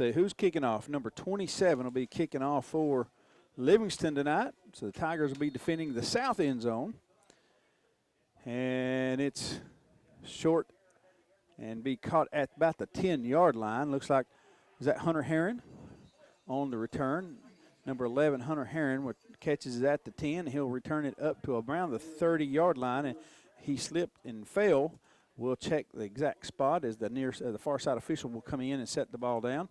see, who's kicking off? Number 27 will be kicking off for Livingston tonight. So the Tigers will be defending the south end zone. And it's short and be caught at about the 10-yard line. Looks like, is that Hunter Herron on the return? Number 11, Hunter Herron, catches it at the 10. He'll return it up to around the 30-yard line, and he slipped and fell. We'll check the exact spot as the far side official will come in and set the ball down.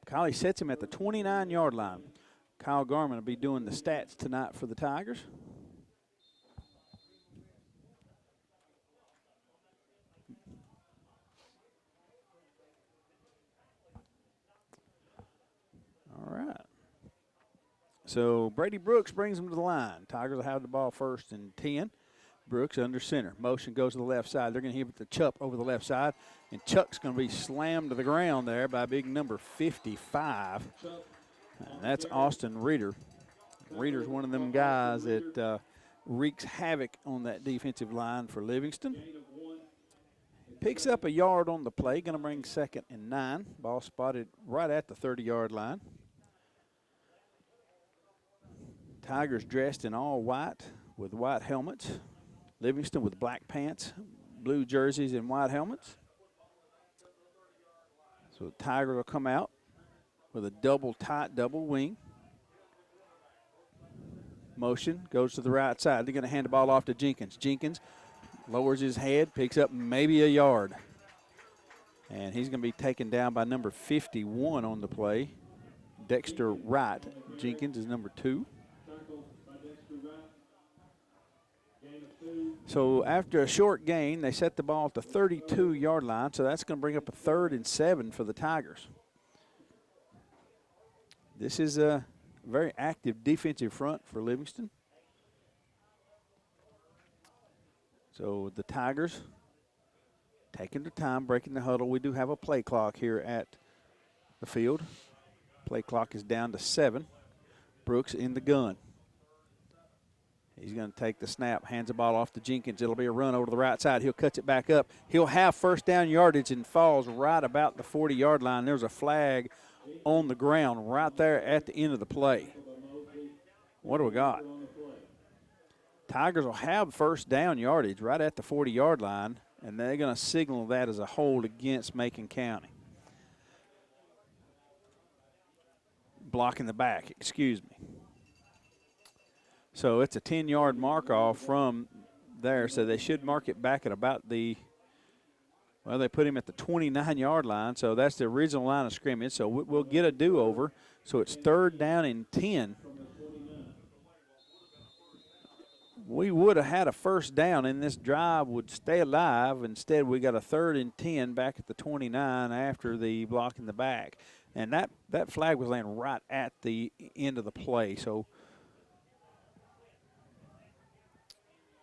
Kylie sets him at the 29-yard line. Kyle Garman will be doing the stats tonight for the Tigers. All right. So Brady Brooks brings them to the line. Tigers will have the ball first and 10. Brooks under center. Motion goes to the left side. They're going to hit the Chuck over the left side. And Chuck's going to be slammed to the ground there by big number 55. And that's Austin Reeder. Reeder's one of them guys that wreaks havoc on that defensive line for Livingston. Picks up a yard on the play. Going to bring 2nd and 9. Ball spotted right at the 30-yard line. Tigers dressed in all white with white helmets. Livingston with black pants, blue jerseys, and white helmets. So the Tigers will come out with a tight double wing. Motion goes to the right side. They're going to hand the ball off to Jenkins. Jenkins lowers his head, picks up maybe a yard. And he's going to be taken down by number 51 on the play. Dexter Wright. Jenkins is number 2. So after a short gain, they set the ball at the 32-yard line, so that's going to bring up a 3rd and 7 for the Tigers. This is a very active defensive front for Livingston. So the Tigers taking their time, breaking the huddle. We do have a play clock here at the field. Play clock is down to 7. Brooks in the gun. He's going to take the snap, hands the ball off to Jenkins. It'll be a run over to the right side. He'll cut it back up. He'll have first down yardage and falls right about the 40-yard line. There's a flag on the ground right there at the end of the play. What do we got? Tigers will have first down yardage right at the 40-yard line, and they're going to signal that as a hold against Macon County. Blocking the back, excuse me. So it's a 10-yard mark off from there, so they should mark it back at about the, well, they put him at the 29-yard line, so that's the original line of scrimmage. So we'll get a do-over. So it's 3rd down and 10. We would have had a first down, and this drive would stay alive. Instead, we got a 3rd and 10 back at the 29 after the block in the back. And that flag was laying right at the end of the play. So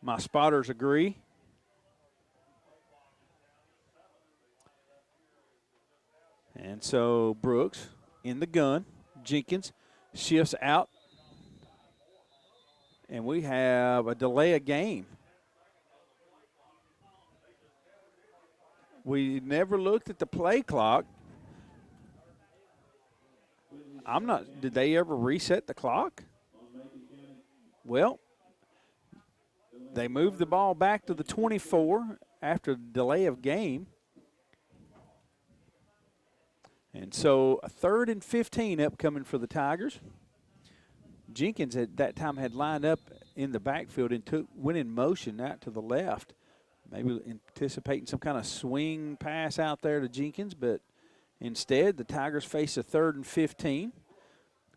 my spotters agree. And so Brooks in the gun. Jenkins shifts out. And we have a delay of game. We never looked at the play clock. Did they ever reset the clock? Well, they moved the ball back to the 24 after the delay of game. And so a 3rd and 15 upcoming for the Tigers. Jenkins at that time had lined up in the backfield and went in motion out to the left. Maybe anticipating some kind of swing pass out there to Jenkins, but instead the Tigers face a 3rd and 15.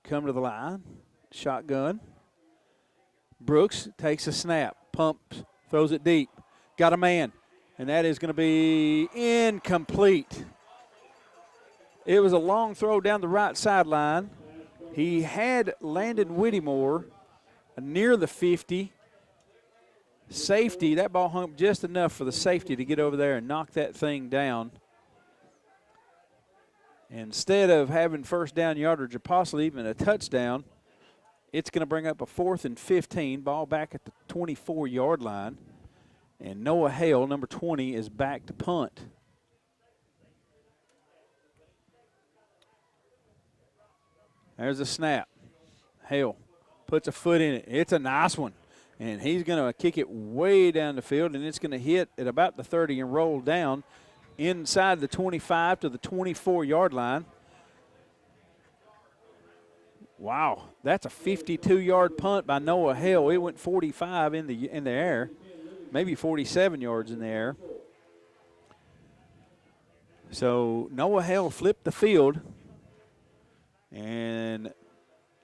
Come to the line, shotgun. Brooks takes a snap, pumps, throws it deep. Got a man, and that is going to be incomplete. It was a long throw down the right sideline. He had Landon Whittemore near the 50. Safety, that ball hung just enough for the safety to get over there and knock that thing down. Instead of having first down yardage or possibly even a touchdown, it's going to bring up a 4th and 15, ball back at the 24-yard line. And Noah Hale, number 20, is back to punt. There's a snap. Hale puts a foot in it. It's a nice one. And he's going to kick it way down the field, and it's going to hit at about the 30 and roll down inside the 25 to the 24-yard line. Wow, that's a 52-yard punt by Noah Hale. It went 45 in the air, maybe 47 yards in the air. So Noah Hale flipped the field, and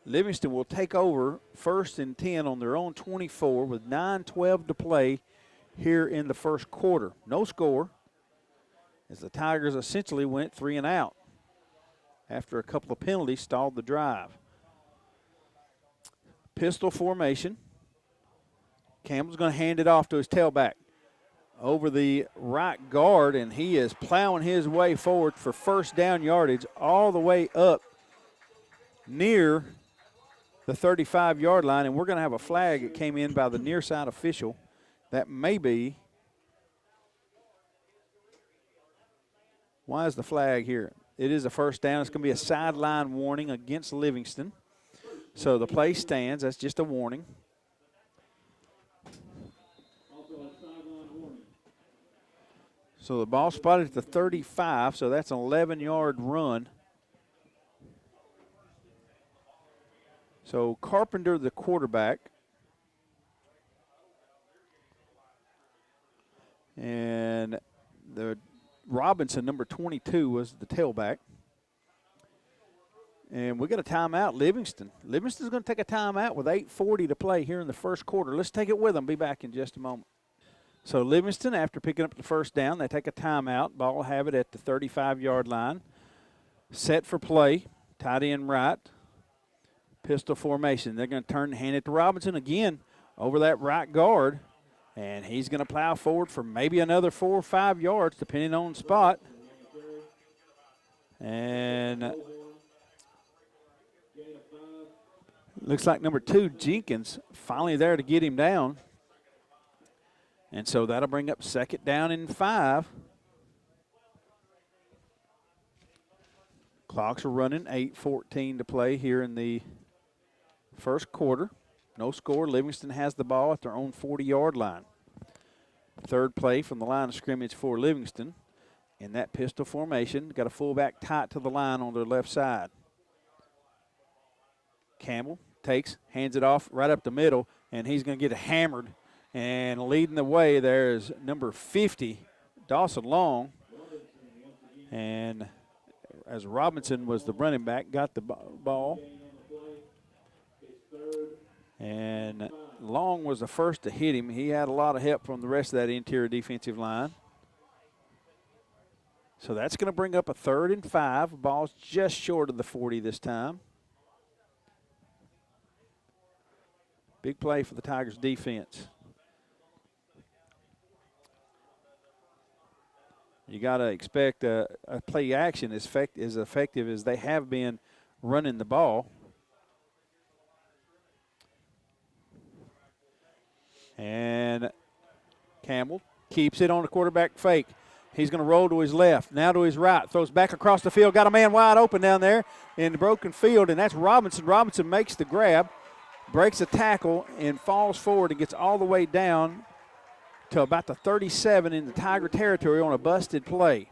Livingston will take over 1st and 10 on their own 24 with 9:12 to play here in the first quarter. No score, as the Tigers essentially went 3 and out after a couple of penalties stalled the drive. Pistol formation. Campbell's going to hand it off to his tailback over the right guard, and he is plowing his way forward for first down yardage all the way up near the 35-yard line, and we're going to have a flag that came in by the near side official. That may be. Why is the flag here? It is a first down. It's going to be a sideline warning against Livingston. So the play stands. That's just a warning. So the ball spotted at the 35, so that's an 11-yard run. So Carpenter, the quarterback, and the Robinson, number 22, was the tailback. And we got a timeout, Livingston. Livingston's going to take a timeout with 8:40 to play here in the first quarter. Let's take it with them. Be back in just a moment. So Livingston, after picking up the first down, they take a timeout. Ball will have it at the 35-yard line. Set for play, tight end right. Pistol formation. They're going to turn and hand it to Robinson again over that right guard. And he's going to plow forward for maybe another 4 or 5 yards, depending on spot. And looks like number 2, Jenkins, finally there to get him down. And so that'll bring up 2nd down and 5. Clocks are running, 8:14 to play here in the first quarter. No score. Livingston has the ball at their own 40-yard line. Third play from the line of scrimmage for Livingston. In that pistol formation, got a fullback tight to the line on their left side. Campbell takes, hands it off right up the middle, and he's going to get hammered. And leading the way there is number 50, Dawson Long. And as Robinson was the running back, got the ball. And Long was the first to hit him. He had a lot of help from the rest of that interior defensive line. So that's going to bring up a 3rd and 5. Ball's just short of the 40 this time. Big play for the Tigers defense. You got to expect a play action as effective as they have been running the ball. And Campbell keeps it on the quarterback fake. He's going to roll to his left, now to his right, throws back across the field, got a man wide open down there in the broken field, and that's Robinson. Robinson makes the grab, breaks a tackle, and falls forward and gets all the way down to about the 37 in the Tiger territory on a busted play.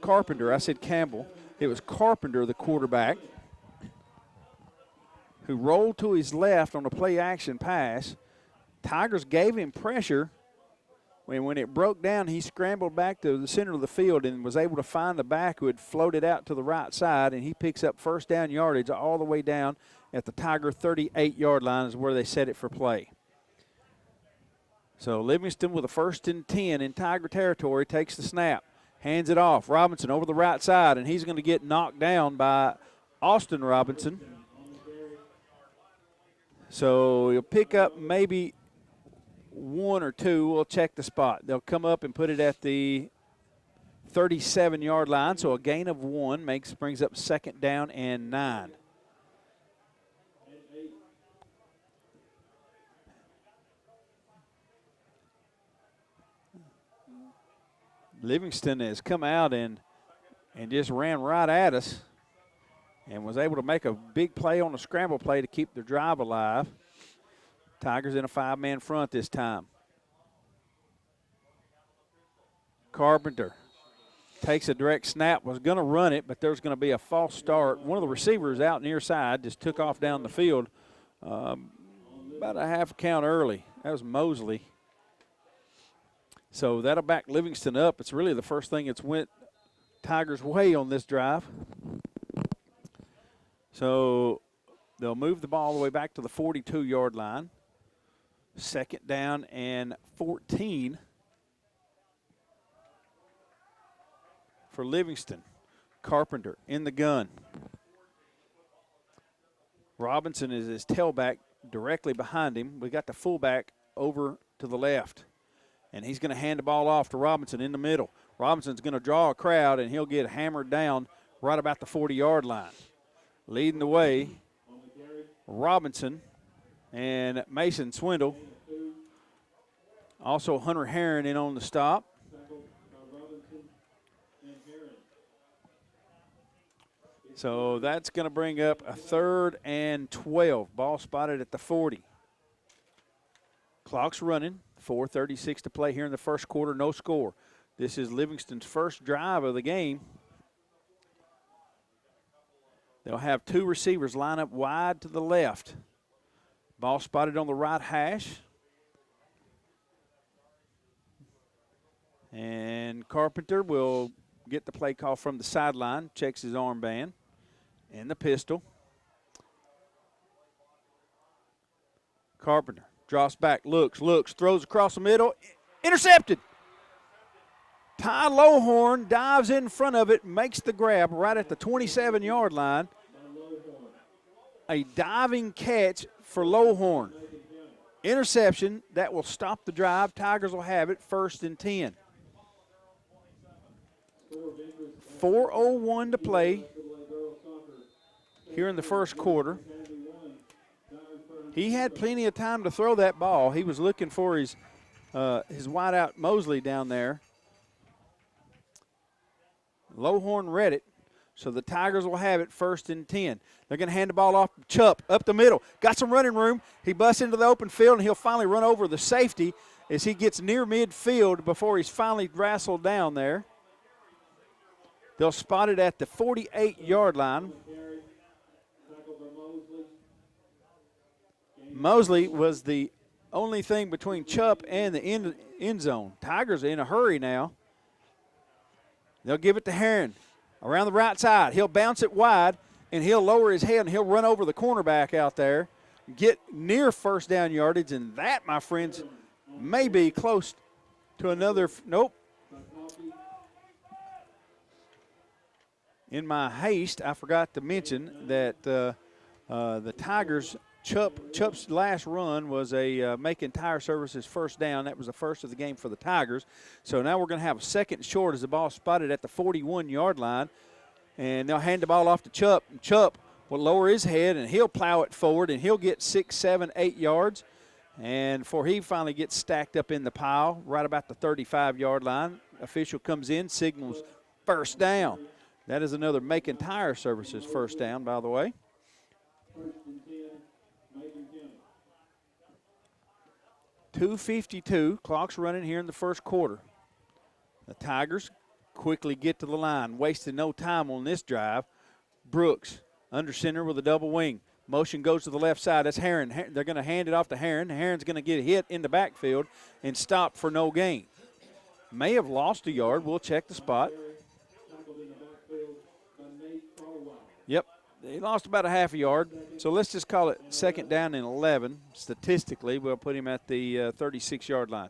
Carpenter, I said Campbell. It was Carpenter, the quarterback, who rolled to his left on a play-action pass. Tigers gave him pressure. When it broke down, he scrambled back to the center of the field and was able to find the back who had floated out to the right side, and he picks up first down yardage all the way down at the Tiger 38-yard line is where they set it for play. So Livingston with a 1st and 10 in Tiger territory takes the snap, hands it off. Robinson over the right side, and he's going to get knocked down by Austin Robinson. So he'll pick up maybe 1 or 2. We'll check the spot. They'll come up and put it at the 37-yard line, so a gain of 1 brings up 2nd down and 9. Livingston has come out and and just ran right at us and was able to make a big play on a scramble play to keep their drive alive. Tigers in a 5-man front this time. Carpenter takes a direct snap, was going to run it, but there's going to be a false start. One of the receivers out near side just took off down the field about a half count early. That was Mosley. So that'll back Livingston up. It's really the first thing that's went Tigers' way on this drive. So they'll move the ball all the way back to the 42-yard line. 2nd down and 14 for Livingston. Carpenter in the gun. Robinson is his tailback directly behind him. We got the fullback over to the left. And he's going to hand the ball off to Robinson in the middle. Robinson's going to draw a crowd, and he'll get hammered down right about the 40-yard line. Leading the way, Robinson and Mason Swindle. Also Hunter Herron in on the stop. So that's going to bring up a 3rd and 12. Ball spotted at the 40. Clock's running. 4:36 to play here in the first quarter. No score. This is Livingston's first drive of the game. They'll have 2 receivers line up wide to the left. Ball spotted on the right hash. And Carpenter will get the play call from the sideline, checks his armband and the pistol. Carpenter drops back, looks, throws across the middle, intercepted. Ty Lowhorn dives in front of it, makes the grab right at the 27-yard line. A diving catch for Lowhorn. Interception that will stop the drive. Tigers will have it 1st and 10. 4:01 to play here in the first quarter. He had plenty of time to throw that ball. He was looking for his wideout Mosley down there. Lowhorn read it, so the Tigers will have it 1st and 10. They're going to hand the ball off to Chupp up the middle. Got some running room. He busts into the open field, and he'll finally run over the safety as he gets near midfield before he's finally wrestled down there. They'll spot it at the 48-yard line. Mosley was the only thing between Chupp and the end zone. Tigers are in a hurry now. They'll give it to Herron around the right side. He'll bounce it wide, and he'll lower his head, and he'll run over the cornerback out there, get near 1st down yardage, and that, my friends, may be close to another. Nope. In my haste, I forgot to mention that the Tigers' Chupp's last run was a Macon Tire Services 1st down. That was the first of the game for the Tigers. So now we're going to have a 2nd short as the ball spotted at the 41-yard line. And they'll hand the ball off to Chupp. And Chupp will lower his head, and he'll plow it forward, and he'll get 6, 7, 8 yards. And before he finally gets stacked up in the pile, right about the 35-yard line, official comes in, signals 1st down. That is another Macon Tire Services 1st down, by the way. 2:52, clock's running here in the first quarter. The Tigers quickly get to the line, wasting no time on this drive. Brooks under center with a double wing. Motion goes to the left side. That's Herron. They're going to hand it off to Herron. Herron's going to get hit in the backfield and stop for no gain. May have lost a yard. We'll check the spot. Yep, he lost about a half a yard. So let's just call it 2nd down and 11. Statistically, we'll put him at the 36-yard line.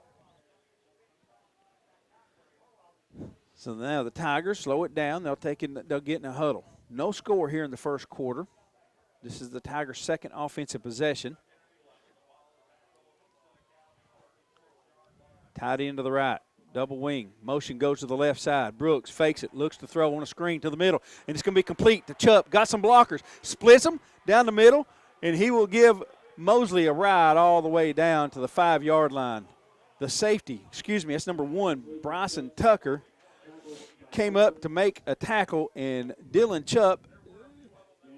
So now the Tigers slow it down. They'll get in a huddle. No score here in the first quarter. This is the Tigers' 2nd offensive possession. Tight end to the right. Double wing. Motion goes to the left side. Brooks fakes it, looks to throw on a screen to the middle, and it's going to be complete to Chupp. Got some blockers. Splits them down the middle, and he will give Mosley a ride all the way down to the 5-yard line. The safety, that's number 1, Bryson Tucker, came up to make a tackle, and Dylan Chupp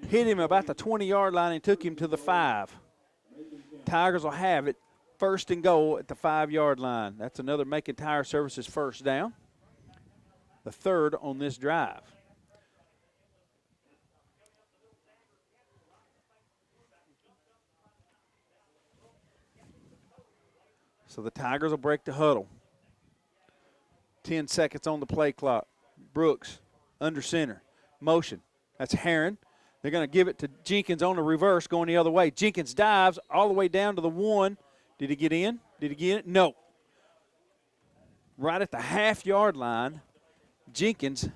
hit him about the 20-yard line and took him to the 5. Tigers will have it 1st and goal at the 5-yard line. That's another Macon Tire Services first down, the 3rd on this drive. So the Tigers will break the huddle. 10 seconds on the play clock. Brooks under center. Motion. That's Herron. They're going to give it to Jenkins on the reverse going the other way. Jenkins dives all the way down to the 1. Did he get in? Did he get it? No. Right at the half-yard line, Jenkins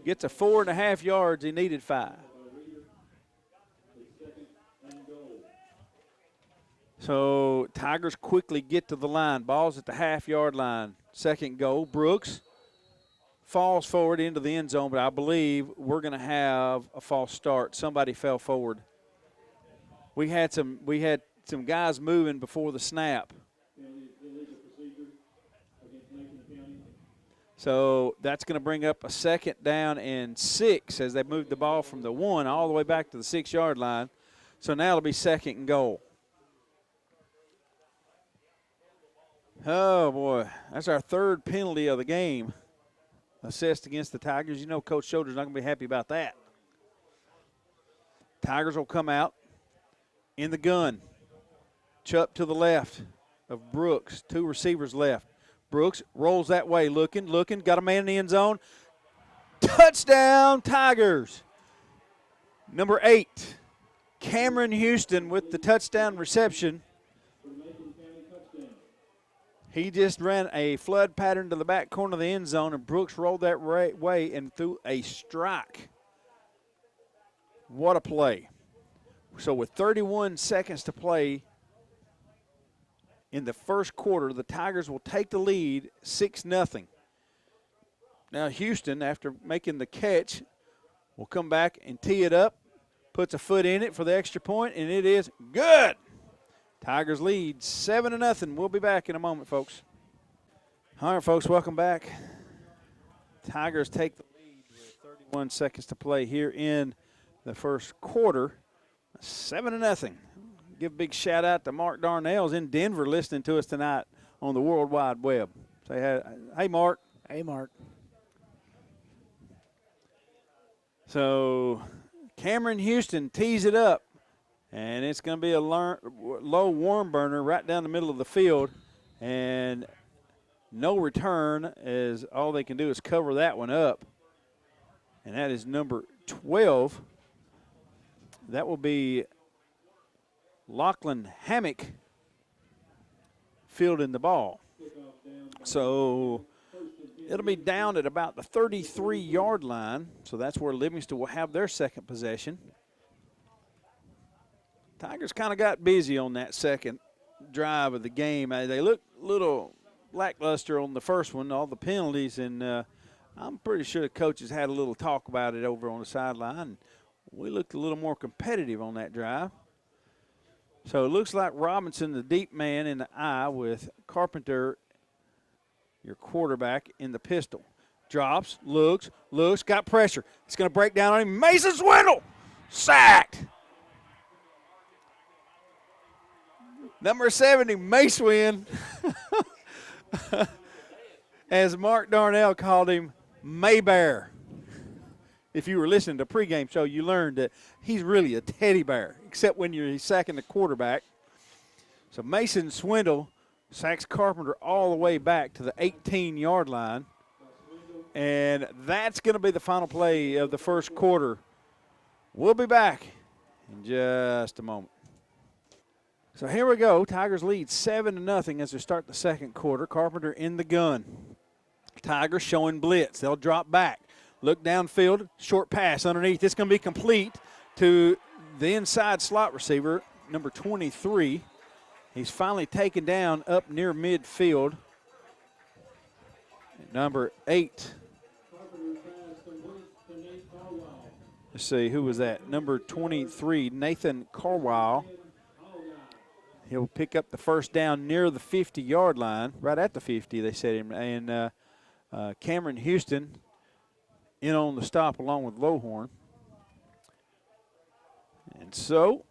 gets a 4.5 yards. He needed 5. So Tigers quickly get to the line. Ball's at the half-yard line. 2nd goal. Brooks falls forward into the end zone, but I believe we're going to have a false start. Somebody fell forward. We had some guys moving before the snap. So that's going to bring up a 2nd down and 6 as they move the ball from the 1 all the way back to the 6-yard line. So now it'll be 2nd and goal. Oh, boy, that's our 3rd penalty of the game assessed against the Tigers. You know Coach Schroeder's not going to be happy about that. Tigers will come out in the gun. Chupp to the left of Brooks. 2 receivers left. Brooks rolls that way, looking, got a man in the end zone. Touchdown, Tigers. Number 8, Cameron Houston with the touchdown reception. He just ran a flood pattern to the back corner of the end zone, and Brooks rolled that way and threw a strike. What a play. So with 31 seconds to play in the first quarter, the Tigers will take the lead 6-0. Now Houston, after making the catch, will come back and tee it up, puts a foot in it for the extra point, and it is good. Tigers lead 7-0. We'll be back in a moment, folks. All right, folks, welcome back. Tigers take the lead with 31 seconds to play here in the first quarter. 7-0. Give a big shout out to Mark Darnell's in Denver listening to us tonight on the World Wide Web. Say hey, Mark. Hey, Mark. So Cameron Houston tees it up. And it's going to be a low warm burner right down the middle of the field. And no return, as all they can do is cover that one up. And that is number 12. That will be Lachlan Hammock fielding the ball. So it'll be down at about the 33-yard line. So that's where Livingston will have their second possession. Tigers kind of got busy on that second drive of the game. They looked a little lackluster on the first one, all the penalties, and I'm pretty sure the coaches had a little talk about it over on the sideline. We looked a little more competitive on that drive. So it looks like Robinson, the deep man, in the eye with Carpenter, your quarterback, in the pistol. Drops, looks, got pressure. It's going to break down on him. Mason Swindle, sacked. Number 70, Macewin, as Mark Darnell called him, Maybear. If you were listening to the pregame show, you learned that he's really a teddy bear, except when he's sacking the quarterback. So Mason Swindle sacks Carpenter all the way back to the 18-yard line. And that's going to be the final play of the first quarter. We'll be back in just a moment. So here we go. Tigers lead 7-0 as they start the second quarter. Carpenter in the gun. Tigers showing blitz. They'll drop back. Look downfield. Short pass underneath. It's going to be complete to the inside slot receiver, number 23. He's finally taken down up near midfield. Number 8. Let's see, who was that? Number 23, Nathan Carwile. He'll pick up the first down near the 50-yard line, right at the 50, they said him. And Cameron Houston in on the stop along with Lowhorn. And so,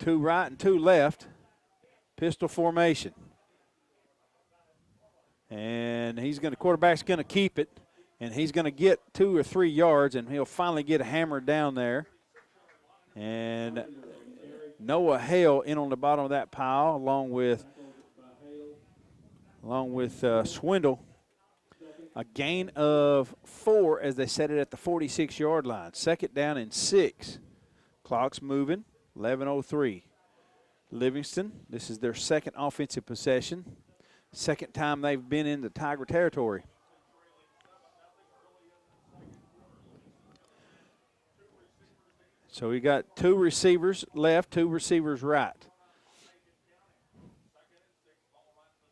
2 right and 2 left, pistol formation. And quarterback's going to keep it, and he's going to get 2 or 3 yards, and he'll finally get hammered down there. And Noah Hale in on the bottom of that pile, along with Swindle. A gain of 4 as they set it at the 46-yard line. 2nd down and 6. Clock's moving, 11:03. Livingston, this is their 2nd offensive possession. 2nd time they've been in the Tiger territory. So we got 2 receivers left, 2 receivers right.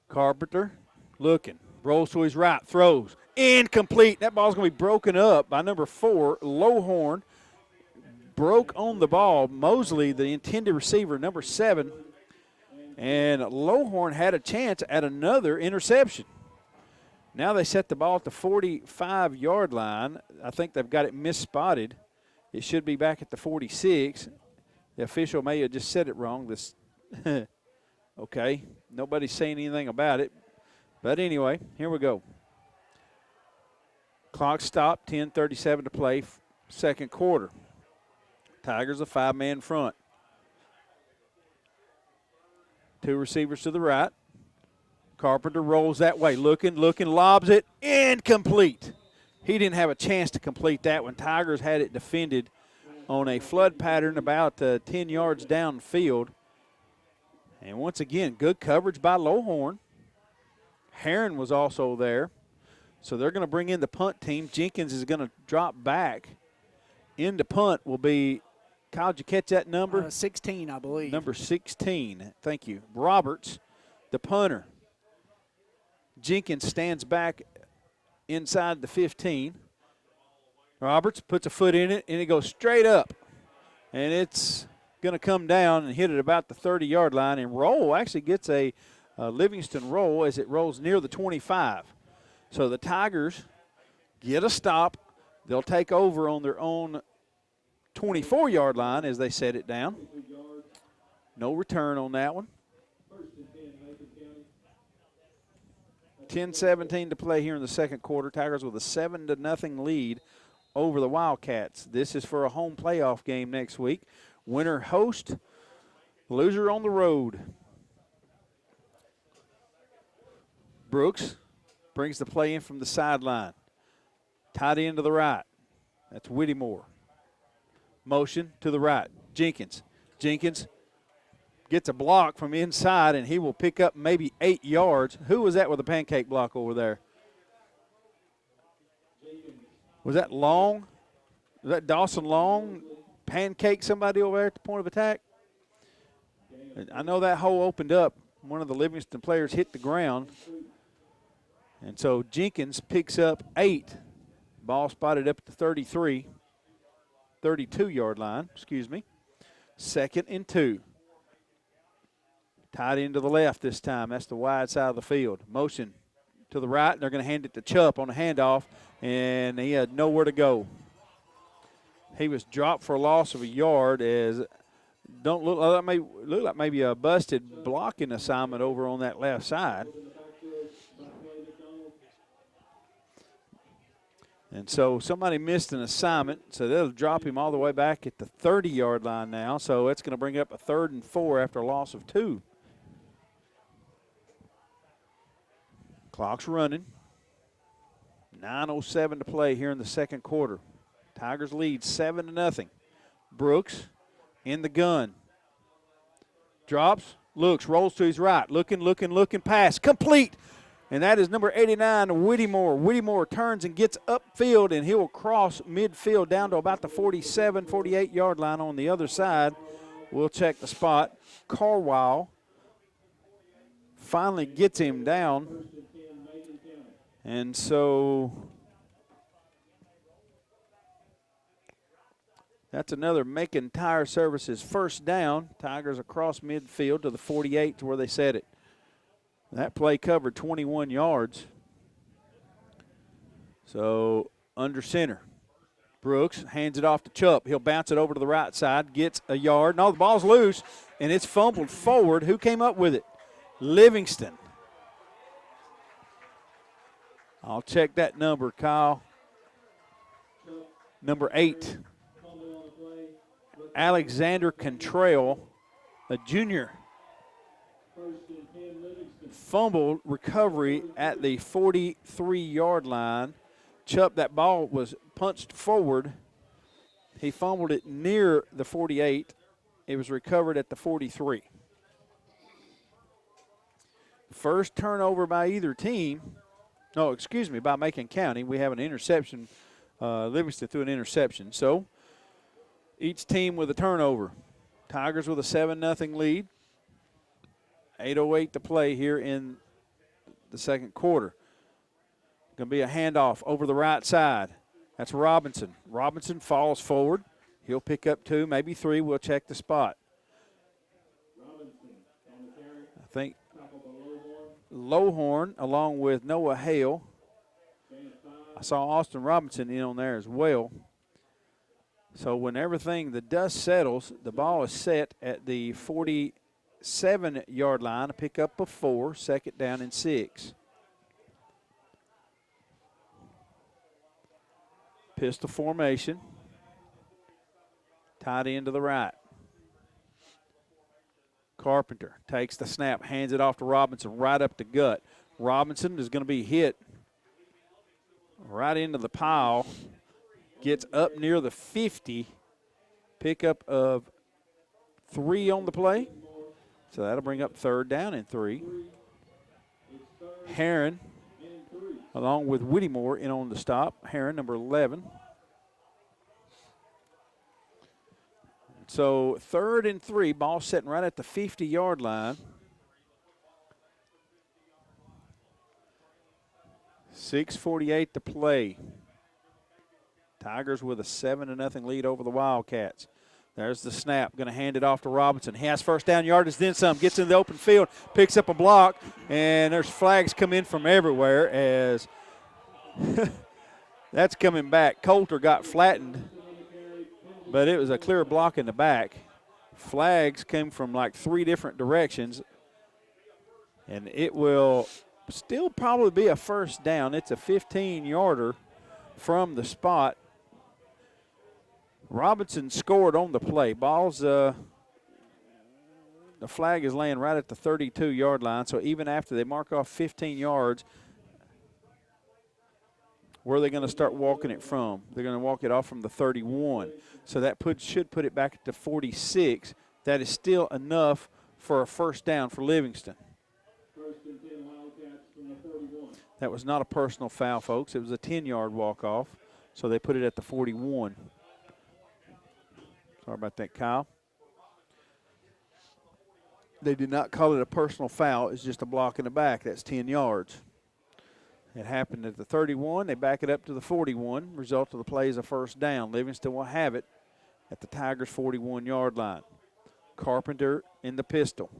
Carpenter looking, rolls to his right, throws, incomplete. That ball's going to be broken up by number 4, Lowhorn. Broke on the ball. Mosley, the intended receiver, number 7. And Lowhorn had a chance at another interception. Now they set the ball at the 45-yard line. I think they've got it misspotted. It should be back at the 46. The official may have just said it wrong. Okay, nobody's saying anything about it. But anyway, here we go. Clock stopped, 10:37 to play, 2nd quarter. Tigers a 5-man front. 2 receivers to the right. Carpenter rolls that way, looking, lobs it, incomplete. He didn't have a chance to complete that one. Tigers had it defended on a flood pattern about 10 yards downfield. And once again, good coverage by Lowhorn. Herron was also there. So they're going to bring in the punt team. Jenkins is going to drop back. Into punt will be, Kyle, did you catch that number? 16, I believe. Number 16, thank you. Roberts, the punter. Jenkins stands back inside the 15. Roberts puts a foot in it, and it goes straight up. And it's going to come down and hit it about the 30-yard line. And roll actually gets a Livingston roll as it rolls near the 25. So the Tigers get a stop. They'll take over on their own 24-yard line as they set it down. No return on that one. 10:17 to play here in the 2nd quarter. Tigers with a 7-0 lead over the Wildcats. This is for a home playoff game next week. Winner host, loser on the road. Brooks brings the play in from the sideline. Tight end to the right. That's Whittemore. Motion to the right. Jenkins. Jenkins gets a block from inside, and he will pick up maybe 8 yards. Who was that with a pancake block over there? Was that Long? Was that Dawson Long pancake somebody over there at the point of attack? I know that hole opened up. One of the Livingston players hit the ground. And so Jenkins picks up 8. Ball spotted up at the 32-yard line, excuse me. 2nd and 2. Tied into the left this time. That's the wide side of the field. Motion to the right, and they're going to hand it to Chupp on a handoff, and he had nowhere to go. He was dropped for a loss of a yard as look like maybe a busted blocking assignment over on that left side. And so somebody missed an assignment, so they'll drop him all the way back at the 30-yard line now. So it's going to bring up a 3rd and 4 after a loss of 2. Clock's running. 9:07 to play here in the 2nd quarter. Tigers lead 7-0. Brooks in the gun. Drops, looks, rolls to his right. Looking, pass. Complete. And that is number 89, Whittemore. Whittemore turns and gets upfield, and he will cross midfield down to about the 47, 48-yard line on the other side. We'll check the spot. Carwile finally gets him down. And so that's another Macon Tire Services first down. Tigers across midfield to the 48 to where they set it. That play covered 21 yards. So under center. Brooks hands it off to Chupp. He'll bounce it over to the right side, gets a yard. No, the ball's loose, and it's fumbled forward. Who came up with it? Livingston. I'll check that number, Kyle. Number 8. Alexander Contrail, a junior. Fumbled recovery at the 43-yard line. Chupp, that ball was punched forward. He fumbled it near the 48. It was recovered at the 43. First turnover by either team. No, excuse me, by Macon County. We have an interception. Livingston threw an interception. So each team with a turnover. Tigers with a 7-0 lead. 8:08 to play here in the second quarter. Going to be a handoff over the right side. That's Robinson. Robinson falls forward. He'll pick up 2, maybe 3. We'll check the spot. I think Lowhorn along with Noah Hale. I saw Austin Robinson in on there as well. So when everything, the dust settles, the ball is set at the 47-yard line. A pickup of 4, second down and 6. Pistol formation. Tight end to the right. Carpenter takes the snap, hands it off to Robinson, right up the gut. Robinson is going to be hit right into the pile. Gets up near the 50. Pickup of 3 on the play. So that'll bring up third down and 3. Herron, along with Whittemore, in on the stop. Herron, number 11. So 3rd and 3, ball sitting right at the 50-yard line. 6:48 to play. Tigers with a 7-0 lead over the Wildcats. There's the snap. Going to hand it off to Robinson. He has first down yardage, then some. Gets in the open field, picks up a block, and there's flags come in from everywhere as that's coming back. Coulter got flattened, but it was a clear block in the back. Flags came from like 3 different directions, and it will still probably be a first down. It's a 15-yarder from the spot. Robinson scored on the play. Ball's, the flag is laying right at the 32-yard line, so even after they mark off 15 yards, where are they going to start walking it from? They're going to walk it off from the 31. So that should put it back at the 46. That is still enough for a first down for Livingston. That was not a personal foul, folks. It was a 10-yard walk-off, so they put it at the 41. Sorry about that, Kyle. They did not call it a personal foul. It's just a block in the back. That's 10 yards. It happened at the 31. They back it up to the 41. Result of the play is a first down. Livingston will have it at the Tigers' 41-yard line. Carpenter in the pistol.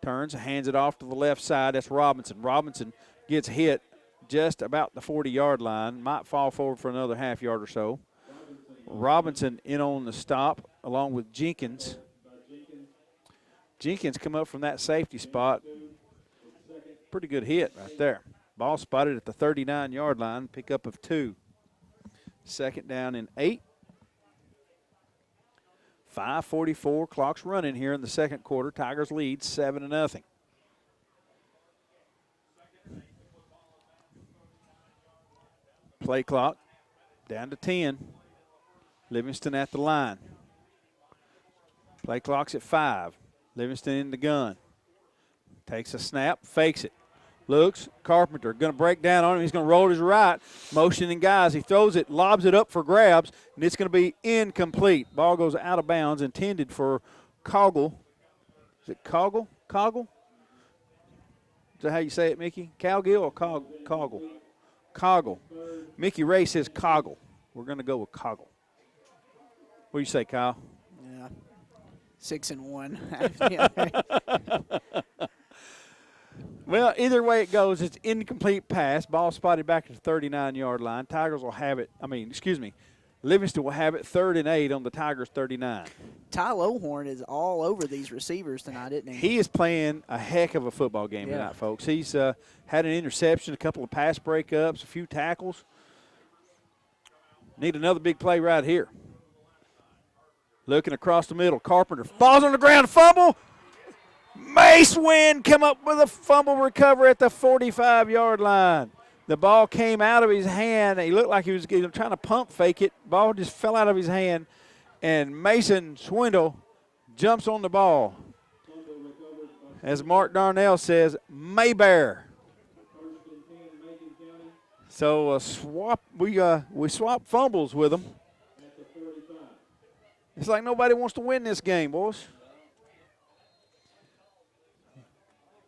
Turns, hands it off to the left side. That's Robinson. Robinson gets hit just about the 40-yard line. Might fall forward for another half yard or so. Robinson in on the stop along with Jenkins. Jenkins come up from that safety spot. Pretty good hit right there. Ball spotted at the 39-yard line, pickup of 2. Second down and 8. 5:44, clock's running here in the second quarter. Tigers lead 7-0. Play clock down to 10. Livingston at the line. Play clock's at 5. Livingston in the gun. Takes a snap, fakes it. Looks, Carpenter going to break down on him. He's going to roll to his right, motioning guys. He throws it, lobs it up for grabs, and it's going to be incomplete. Ball goes out of bounds, intended for Coggle. Is it Coggle? Coggle? Is that how you say it, Mickey? Cowgill or Coggle? Coggle. Mickey Ray says Coggle. We're going to go with Coggle. What do you say, Kyle? Yeah, 6-1. Well, either way it goes, it's incomplete pass. Ball spotted back at the 39-yard line. Tigers will have it. Livingston will have it 3rd and 8 on the Tigers' 39. Ty Lohorn is all over these receivers tonight, isn't he? He is playing a heck of a football game tonight, folks. He's had an interception, a couple of pass breakups, a few tackles. Need another big play right here. Looking across the middle, Carpenter falls on the ground, fumble. Mace Wynn come up with a fumble recovery at the 45-yard line. The ball came out of his hand. He looked like he was trying to pump fake it. Ball just fell out of his hand, and Mason Swindle jumps on the ball. As Mark Darnell says, Maybear. So we swap fumbles with them. It's like nobody wants to win this game, boys.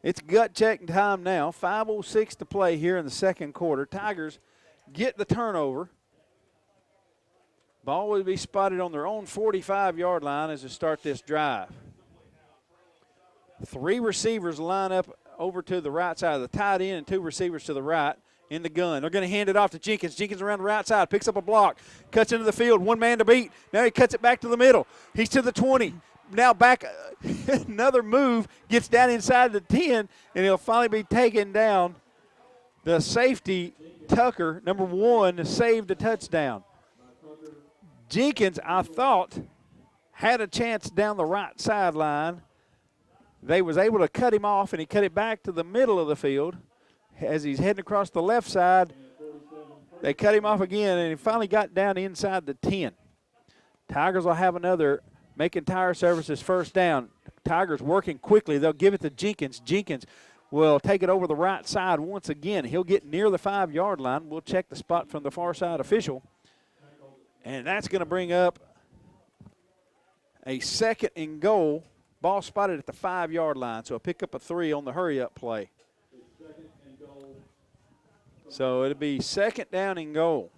It's gut checking time now. 5:06 to play here in the second quarter. Tigers get the turnover. Ball will be spotted on their own 45-yard line as they start this drive. 3 receivers line up over to the right side of the tight end and 2 receivers to the right in the gun. They're going to hand it off to Jenkins. Jenkins around the right side, picks up a block, cuts into the field, 1 man to beat. Now he cuts it back to the middle. He's to the 20. Now back, another move, gets down inside the 10, and he'll finally be taken down. The safety, Tucker, number 1, saved the touchdown. Jenkins, I thought, had a chance down the right sideline. They was able to cut him off, and he cut it back to the middle of the field. As he's heading across the left side, they cut him off again, and he finally got down inside the 10. Tigers will have another Macon Tire Services first down. Tigers working quickly. They'll give it to Jenkins. Jenkins will take it over the right side once again. He'll get near the 5-yard line. We'll check the spot from the far side official. And that's going to bring up a 2nd and goal. Ball spotted at the 5-yard line, so a pick up a 3 on the hurry-up play. So it'll be 2nd down and goal.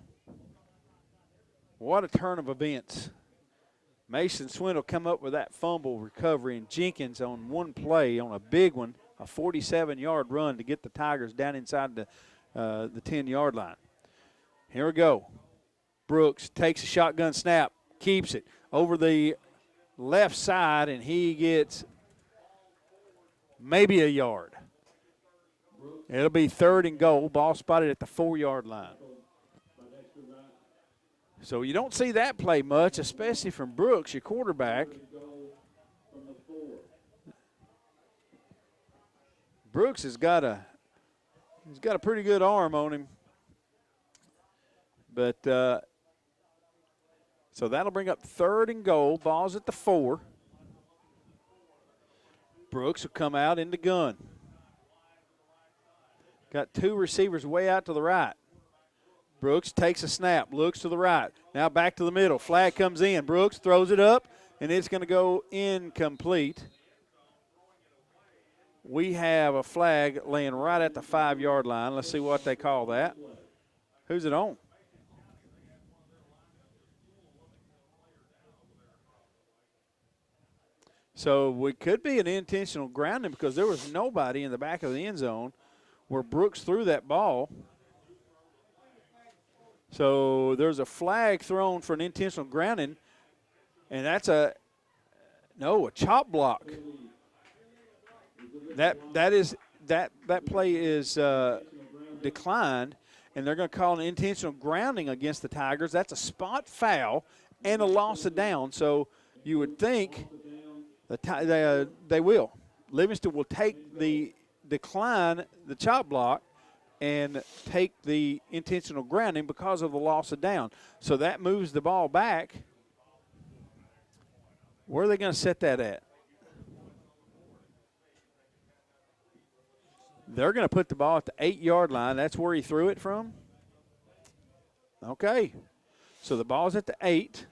What a turn of events. Mason Swindle come up with that fumble recovery, and Jenkins on one play, on a big one, a 47-yard run to get the Tigers down inside the 10-yard line. Here we go. Brooks takes a shotgun snap, keeps it over the left side, and he gets maybe a yard. It'll be 3rd and goal. Ball spotted at the 4-yard line. So you don't see that play much, especially from Brooks, your quarterback. Brooks has got a pretty good arm on him. But so that'll bring up 3rd and goal. Ball's at the 4. Brooks will come out in the gun. Got 2 receivers way out to the right. Brooks takes a snap, looks to the right. Now back to the middle. Flag comes in. Brooks throws it up, and it's going to go incomplete. We have a flag laying right at the 5-yard line. Let's see what they call that. Who's it on? So it could be an intentional grounding because there was nobody in the back of the end zone where Brooks threw that ball. So there's a flag thrown for an intentional grounding, and that's a chop block. That play is declined, and they're going to call an intentional grounding against the Tigers. That's a spot foul and a loss of down. So you would think they will. Livingston will take the chop block, and take the intentional grounding because of the loss of down. So that moves the ball back. Where are they going to set that at? They're going to put the ball at the 8-yard line. That's where he threw it from. Okay. So the ball's at the 8.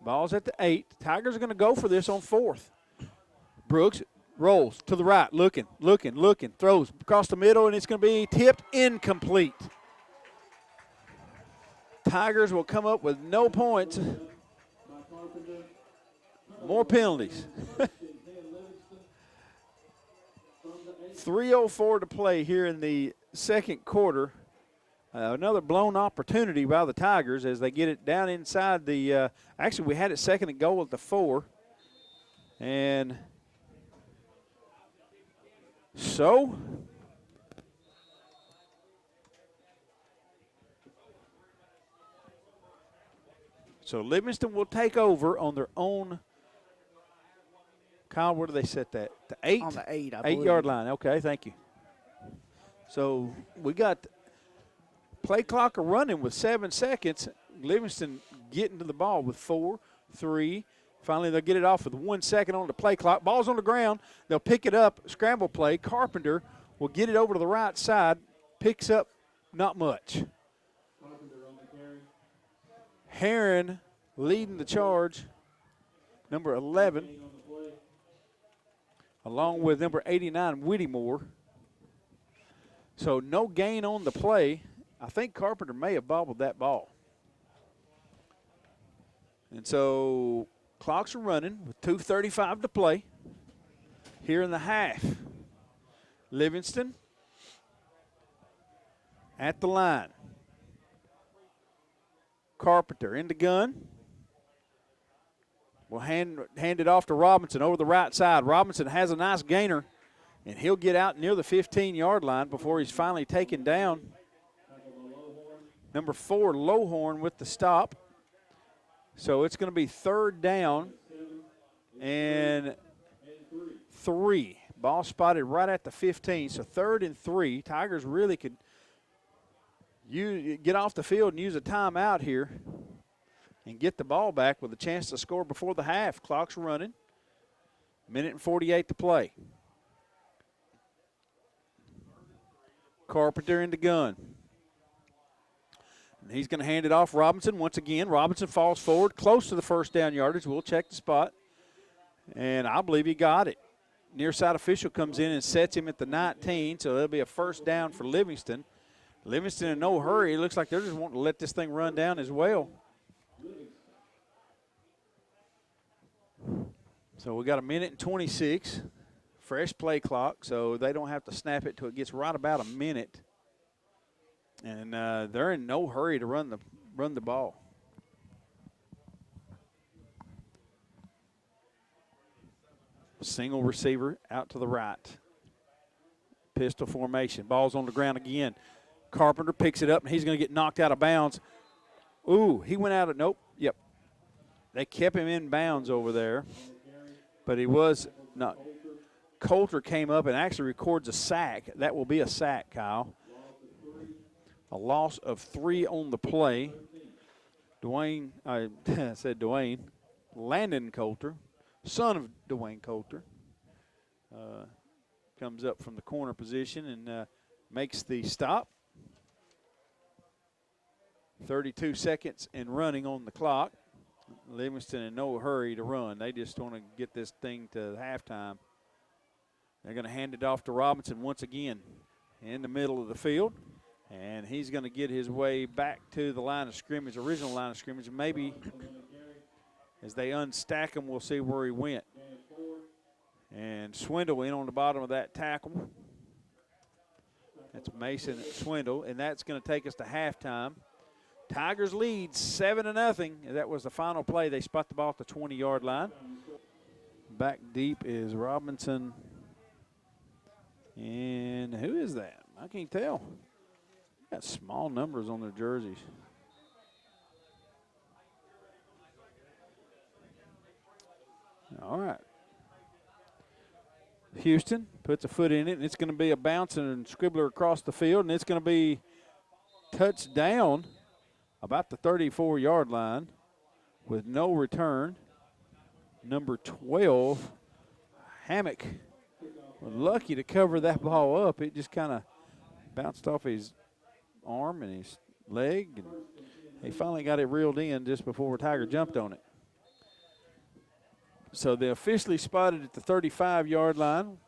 Ball's at the 8. Tigers are going to go for this on 4th. Brooks rolls to the right, looking, throws across the middle, and it's going to be tipped incomplete. Tigers will come up with no points. More penalties. 3:04 to play here in the second quarter. Another blown opportunity by the Tigers as they get it down inside the actually, we had it second and goal at the 4. And so Livingston will take over on their own. Kyle, where do they set that? The 8? On the 8, I believe. 8-yard line. Okay, thank you. So we got play clock running with 7 seconds. Livingston getting to the ball with 4, 3. Finally, they'll get it off with 1 second on the play clock. Ball's on the ground. They'll pick it up. Scramble play. Carpenter will get it over to the right side. Picks up not much. Heron leading the charge. Number 11. Along with number 89, Whittemore. So no gain on the play. I think Carpenter may have bobbled that ball. And so clocks are running with 2:35 to play here in the half. Livingston at the line. Carpenter in the gun. Will hand it off to Robinson over the right side. Robinson has a nice gainer, and he'll get out near the 15-yard line before he's finally taken down. Number 4, Lowhorn with the stop. So it's going to be 3rd down and 3. Ball spotted right at the 15, so 3rd and 3. Tigers really could get off the field and use a timeout here and get the ball back with a chance to score before the half. Clock's running. 1:48 to play. Carpenter in the gun. And he's going to hand it off Robinson once again. Robinson falls forward close to the first down yardage. We'll check the spot. And I believe he got it. Near side official comes in and sets him at the 19, so it'll be a first down for Livingston. Livingston in no hurry. It looks like they're just wanting to let this thing run down as well. So we got 1:26, fresh play clock, so they don't have to snap it till it gets right about a minute. And they're in no hurry to run the ball. Single receiver out to the right. Pistol formation. Ball's on the ground again. Carpenter picks it up, and he's going to get knocked out of bounds. Ooh, he went out of – nope, yep. They kept him in bounds over there, but he was not. Coulter came up and actually records a sack. That will be a sack, Kyle. A loss of 3 on the play. I said Dwayne. Landon Coulter, son of Dwayne Coulter, comes up from the corner position and makes the stop. 32 seconds and running on the clock. Livingston in no hurry to run. They just want to get this thing to halftime. They're going to hand it off to Robinson once again in the middle of the field. And he's going to get his way back to the line of scrimmage, original line of scrimmage. Maybe as they unstack him, we'll see where he went. And Swindle in on the bottom of that tackle. That's Mason Swindle, and that's going to take us to halftime. Tigers lead 7-0. That was the final play. They spot the ball at the 20-yard line. Back deep is Robinson. And who is that? I can't tell. Got small numbers on their jerseys. All right. Houston puts a foot in it, and it's going to be a bouncing and scribbler across the field, and it's going to be touchdown about the 34-yard line with no return. Number 12, Hammock, was lucky to cover that ball up. It just kind of bounced off his arm and his leg, and he finally got it reeled in just before Tiger jumped on it. So they officially spotted at the 35-yard line.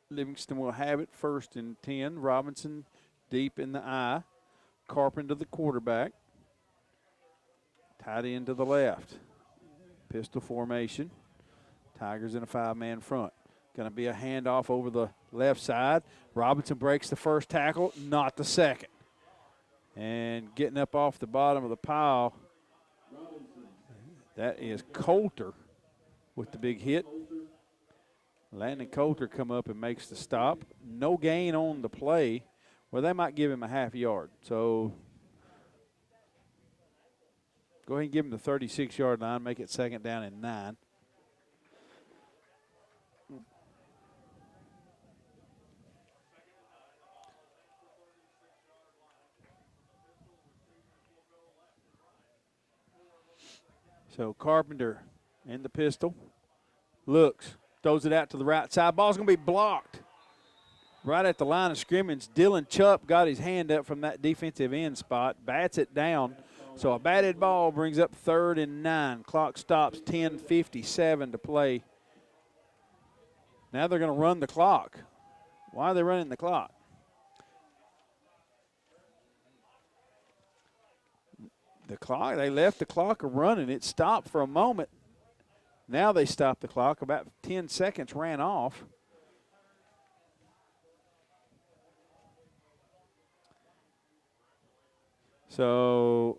Livingston will have it 1st and 10. Robinson deep in the I. Carpenter the quarterback. Tight end to the left. Pistol formation. Tigers in a 5-man front. Going to be a handoff over the left side. Robinson breaks the first tackle, not the second. And getting up off the bottom of the pile, that is Coulter with the big hit. Landon Coulter come up and makes the stop. No gain on the play. Well, they might give him a half yard. So go ahead and give him the 36-yard line, make it 2nd down and 9. So Carpenter in the pistol, looks, throws it out to the right side. Ball's going to be blocked right at the line of scrimmage. Dylan Chupp got his hand up from that defensive end spot, bats it down. So a batted ball brings up 3rd and 9. Clock stops, 10:57 to play. Now they're going to run the clock. Why are they running the clock? The clock, they left the clock running. It stopped for a moment. Now they stopped the clock. About 10 seconds ran off. So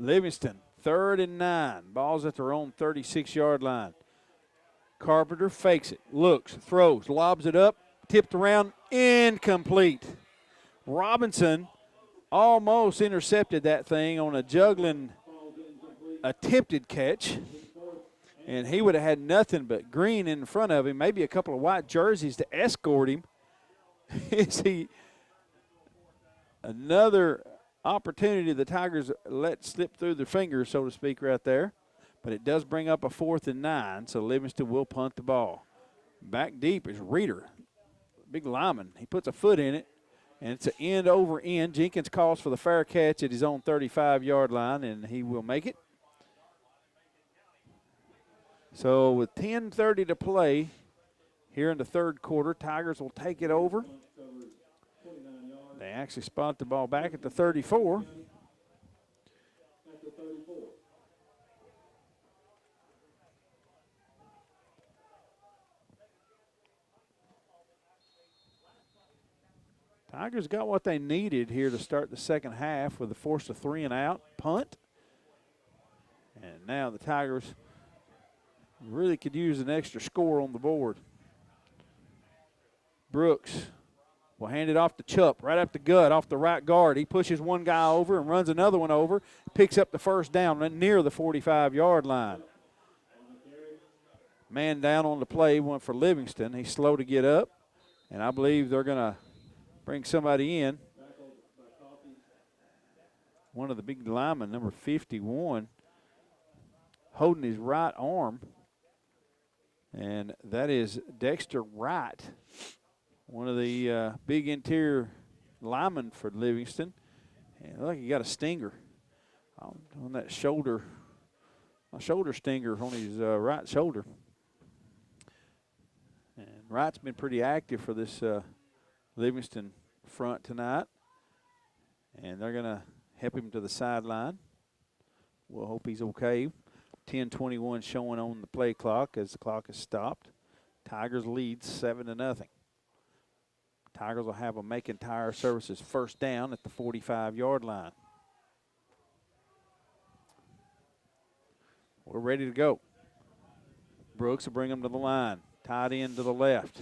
Livingston, 3rd and 9. Ball's at their own 36-yard line. Carpenter fakes it, looks, throws, lobs it up, tipped around, incomplete. Robinson almost intercepted that thing on a juggling attempted catch, and he would have had nothing but green in front of him, maybe a couple of white jerseys to escort him. Another opportunity the Tigers let slip through their fingers, so to speak, right there. But it does bring up a 4th and 9, so Livingston will punt the ball. Back deep is Reeder, big lineman. He puts a foot in it, and it's an end over end. Jenkins calls for the fair catch at his own 35-yard line, and he will make it. So with 10:30 to play here in the 3rd quarter, Tigers will take it over. They actually spot the ball back at the 34. Tigers got what they needed here to start the second half with a forced a 3-and-out punt. And now the Tigers really could use an extra score on the board. Brooks will hand it off to Chupp, right up the gut, off the right guard. He pushes one guy over and runs another one over, picks up the first down near the 45-yard line. Man down on the play, went for Livingston. He's slow to get up, and I believe they're going to bring somebody in. One of the big linemen, number 51, holding his right arm, and that is Dexter Wright, one of the big interior linemen for Livingston. And look, he got a stinger on that shoulder, a shoulder stinger on his right shoulder. And Wright's been pretty active for this Livingston front tonight. And they're going to help him to the sideline. We'll hope he's okay. 10:21 showing on the play clock as the clock is stopped. Tigers lead 7-0. Tigers will have a Macon Tire Services first down at the 45-yard line. We're ready to go. Brooks will bring them to the line. Tied in to the left.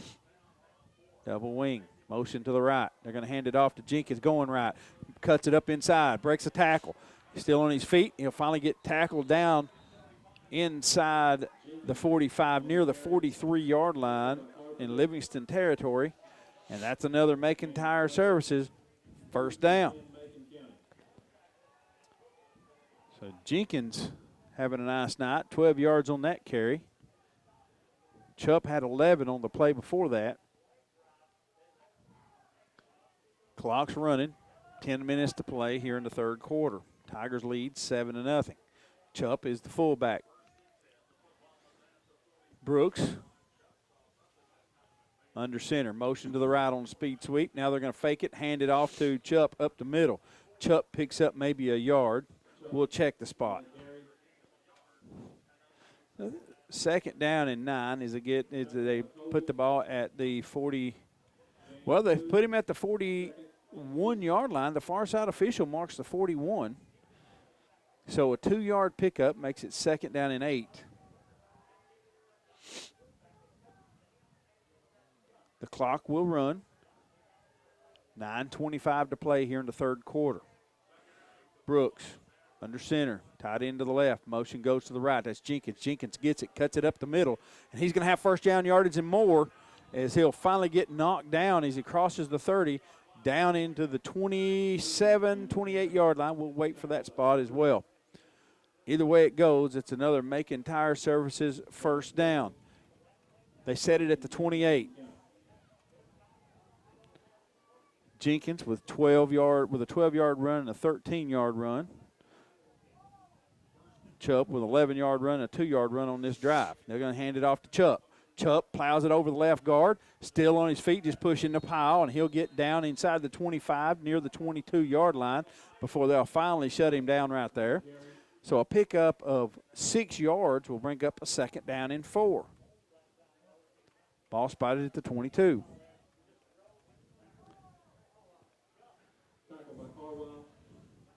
Double wing. Motion to the right. They're going to hand it off to Jenkins going right. Cuts it up inside. Breaks a tackle. Still on his feet. He'll finally get tackled down inside the 45, near the 43-yard line in Livingston territory. And that's another Macon Tire Services first down. So Jenkins having a nice night, 12 yards on that carry. Chupp had 11 on the play before that. Clock's running, 10 minutes to play here in the 3rd quarter. Tigers lead 7-0. Chupp is the fullback. Brooks under center, motion to the right on the speed sweep. Now they're going to fake it, hand it off to Chupp up the middle. Chupp picks up maybe a yard. We'll check the spot. second down and 9 as they put the ball at the 40. Well, they put him at the 41-yard line. The far side official marks the 41. So a 2-yard pickup makes it second down and 8. The clock will run. 9:25 to play here in the third quarter. Brooks under center, tight end to the left. Motion goes to the right. That's Jenkins. Jenkins gets it, cuts it up the middle, and he's going to have first down yardage and more as he'll finally get knocked down as he crosses the 30 down into the 27, 28-yard line. We'll wait for that spot as well. Either way it goes, it's another Macon Tire Services first down. They set it at the 28. Jenkins with a 12-yard run and a 13-yard run. Chubb with an 11-yard run and a 2-yard run on this drive. They're going to hand it off to Chubb. Chubb plows it over the left guard, still on his feet, just pushing the pile, and he'll get down inside the 25 near the 22-yard line before they'll finally shut him down right there. So a pickup of 6 yards will bring up a second down and 4. Ball spotted at the 22.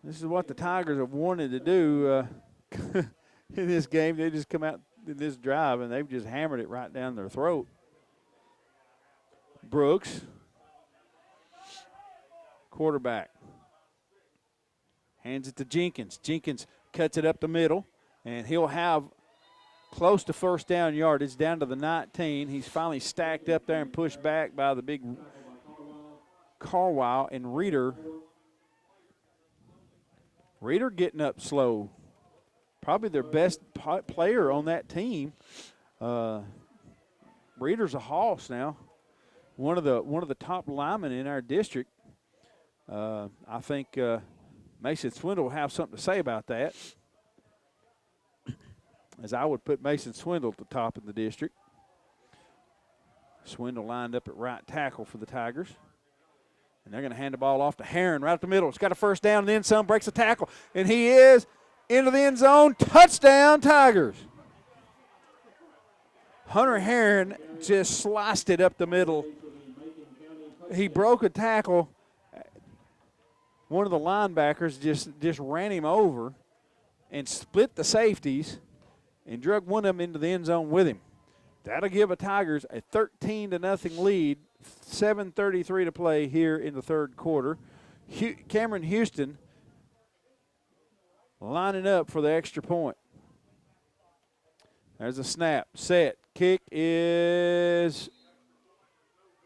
This is what the Tigers have wanted to do in this game. They just come out in this drive, and they've just hammered it right down their throat. Brooks, quarterback, hands it to Jenkins. Jenkins cuts it up the middle, and he'll have close to first down yardage down to the 19. He's finally stacked up there and pushed back by the big Carwile and Reeder. Reeder getting up slow. Probably their best player on that team. Reeder's a hoss now. One of the top linemen in our district. I think Mason Swindle will have something to say about that, as I would put Mason Swindle at the top in the district. Swindle lined up at right tackle for the Tigers. And they're going to hand the ball off to Herron right up the middle. It's got a first down and then some, breaks a tackle. And he is into the end zone. Touchdown, Tigers. Hunter Herron just sliced it up the middle. He broke a tackle. One of the linebackers just ran him over and split the safeties and drug one of them into the end zone with him. That'll give the Tigers a 13-0 lead. 7:33 to play here in the third quarter. Cameron Houston lining up for the extra point. There's a snap. Set. Kick is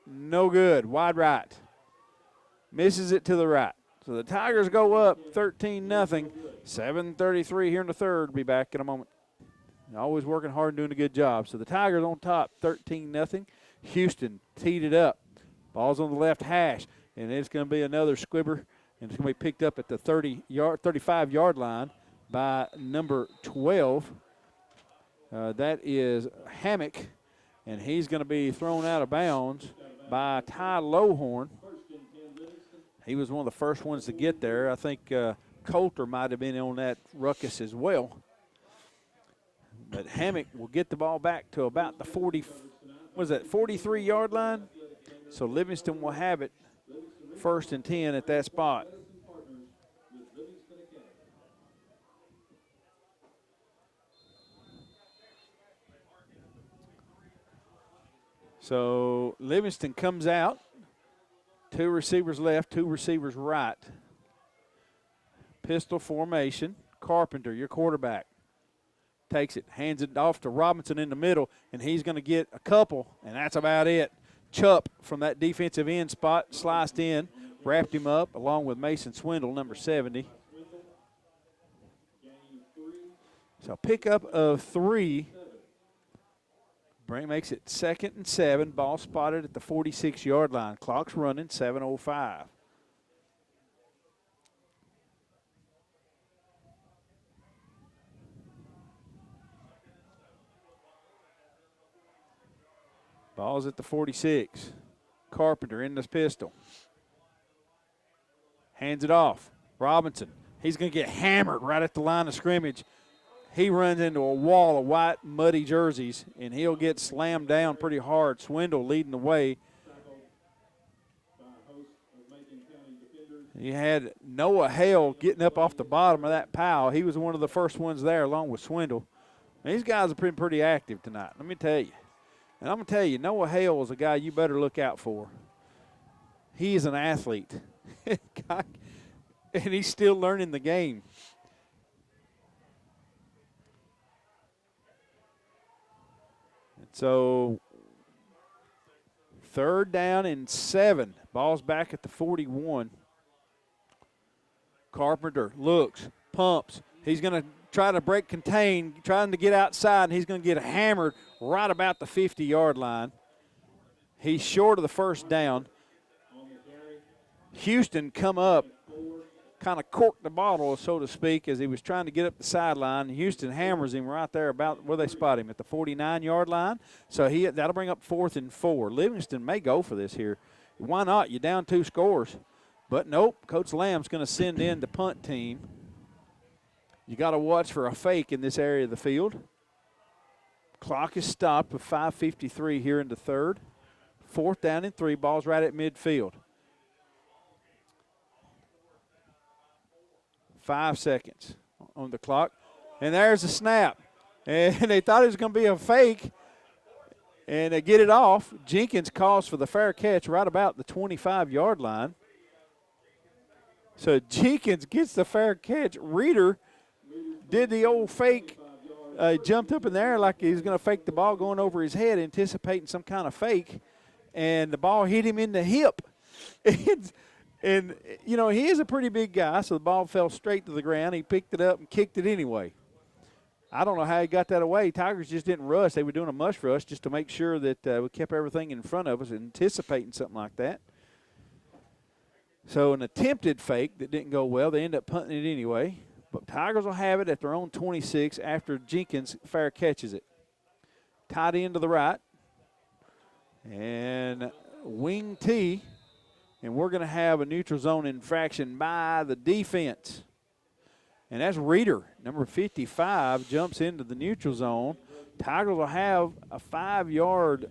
no good. Wide right. Misses it to the right. So the Tigers go up 13-0. 7:33 here in the third. Be back in a moment. Always working hard and doing a good job. So the Tigers on top, 13-0. Houston teed it up. Ball's on the left hash, and it's going to be another squibber, and it's going to be picked up at the 35-yard line by number 12. That is Hammock, and he's going to be thrown out of bounds by Ty Lowhorn. He was one of the first ones to get there. I think Coulter might have been on that ruckus as well. But Hammock will get the ball back to about the 43-yard line. So Livingston will have it first and 10 at that spot. So Livingston comes out. 2 receivers left, 2 receivers right. Pistol formation. Carpenter, your quarterback, takes it, hands it off to Robinson in the middle, and he's going to get a couple, and that's about it. Chupp from that defensive end spot sliced in, wrapped him up along with Mason Swindle, number 70. So pickup of 3. Makes it 2nd and 7. Ball spotted at the 46-yard line. Clock's running, 7:05. Ball's at the 46. Carpenter in this pistol. Hands it off. Robinson. He's going to get hammered right at the line of scrimmage. he runs into a wall of white, muddy jerseys, and he'll get slammed down pretty hard. Swindle leading the way. You had Noah Hale getting up off the bottom of that pile. He was one of the first ones there along with Swindle. And these guys are pretty active tonight, let me tell you. And I'm going to tell you, Noah Hale is a guy you better look out for. He is an athlete. And he's still learning the game. And so 3rd down and 7. Ball's back at the 41. Carpenter looks, pumps. He's going to try to break contain, trying to get outside, and he's going to get hammered right about the 50-yard line. He's short of the first down. Houston come up, kind of corked the bottle, so to speak, as he was trying to get up the sideline. Houston hammers him right there about where they spot him, at the 49-yard line. So that'll bring up 4th and 4. Livingston may go for this here. Why not? You're down 2 scores. But nope, Coach Lamb's going to send in the punt team. You got to watch for a fake in this area of the field. Clock is stopped with 5:53 here in the 3rd. 4th down and 3. Ball's right at midfield. 5 seconds on the clock. And there's a snap. And they thought it was going to be a fake. And they get it off. Jenkins calls for the fair catch right about the 25-yard line. So Jenkins gets the fair catch. Reeder did the old fake, jumped up in the air like he was going to fake the ball going over his head, anticipating some kind of fake, and the ball hit him in the hip. And you know, he is a pretty big guy, so the ball fell straight to the ground. He picked it up and kicked it anyway. I don't know how he got that away. Tigers just didn't rush. They were doing a mush rush just to make sure that we kept everything in front of us, anticipating something like that. So an attempted fake that didn't go well. They end up punting it anyway. But Tigers will have it at their own 26 after Jenkins fair catches it. Tight end to the right. And wing T. And we're going to have a neutral zone infraction by the defense. And that's Reeder, number 55, jumps into the neutral zone. Tigers will have a 5-yard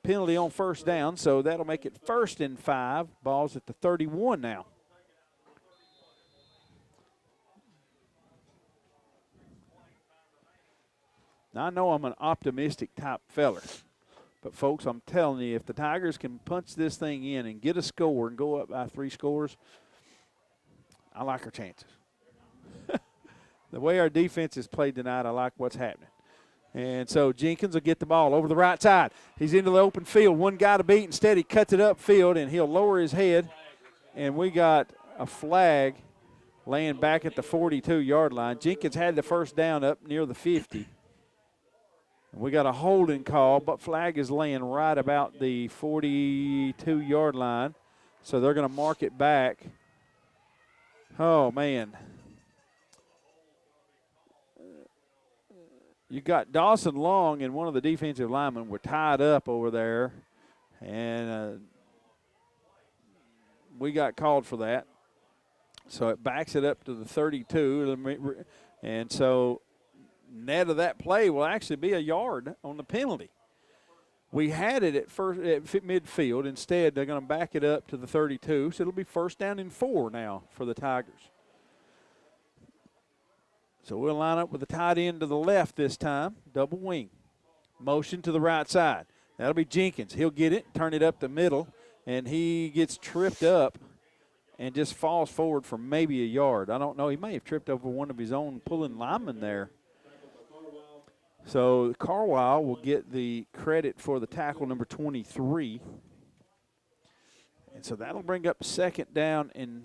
penalty on first down, so that'll make it 1st and 5. Ball's at the 31 now. Now, I know I'm an optimistic type feller, but, folks, I'm telling you, if the Tigers can punch this thing in and get a score and go up by 3 scores, I like our chances. The way our defense has played tonight, I like what's happening. And so Jenkins will get the ball over the right side. He's into the open field. One guy to beat. Instead, he cuts it upfield, and he'll lower his head. And we got a flag laying back at the 42-yard line. Jenkins had the first down up near the 50. And we got a holding call, but flag is laying right about the 42-yard line. So they're going to mark it back. Oh, man. You got Dawson Long and one of the defensive linemen were tied up over there, and we got called for that. So it backs it up to the 32, and so net of that play will actually be a yard on the penalty. We had it at midfield. Instead, they're going to back it up to the 32, so it'll be 1st down and 4 now for the Tigers. So we'll line up with the tight end to the left this time, double wing. Motion to the right side. That'll be Jenkins. He'll get it, turn it up the middle, and he gets tripped up and just falls forward for maybe a yard. I don't know. He may have tripped over one of his own pulling linemen there. So Carwile will get the credit for the tackle, number 23. And so that'll bring up 2nd down and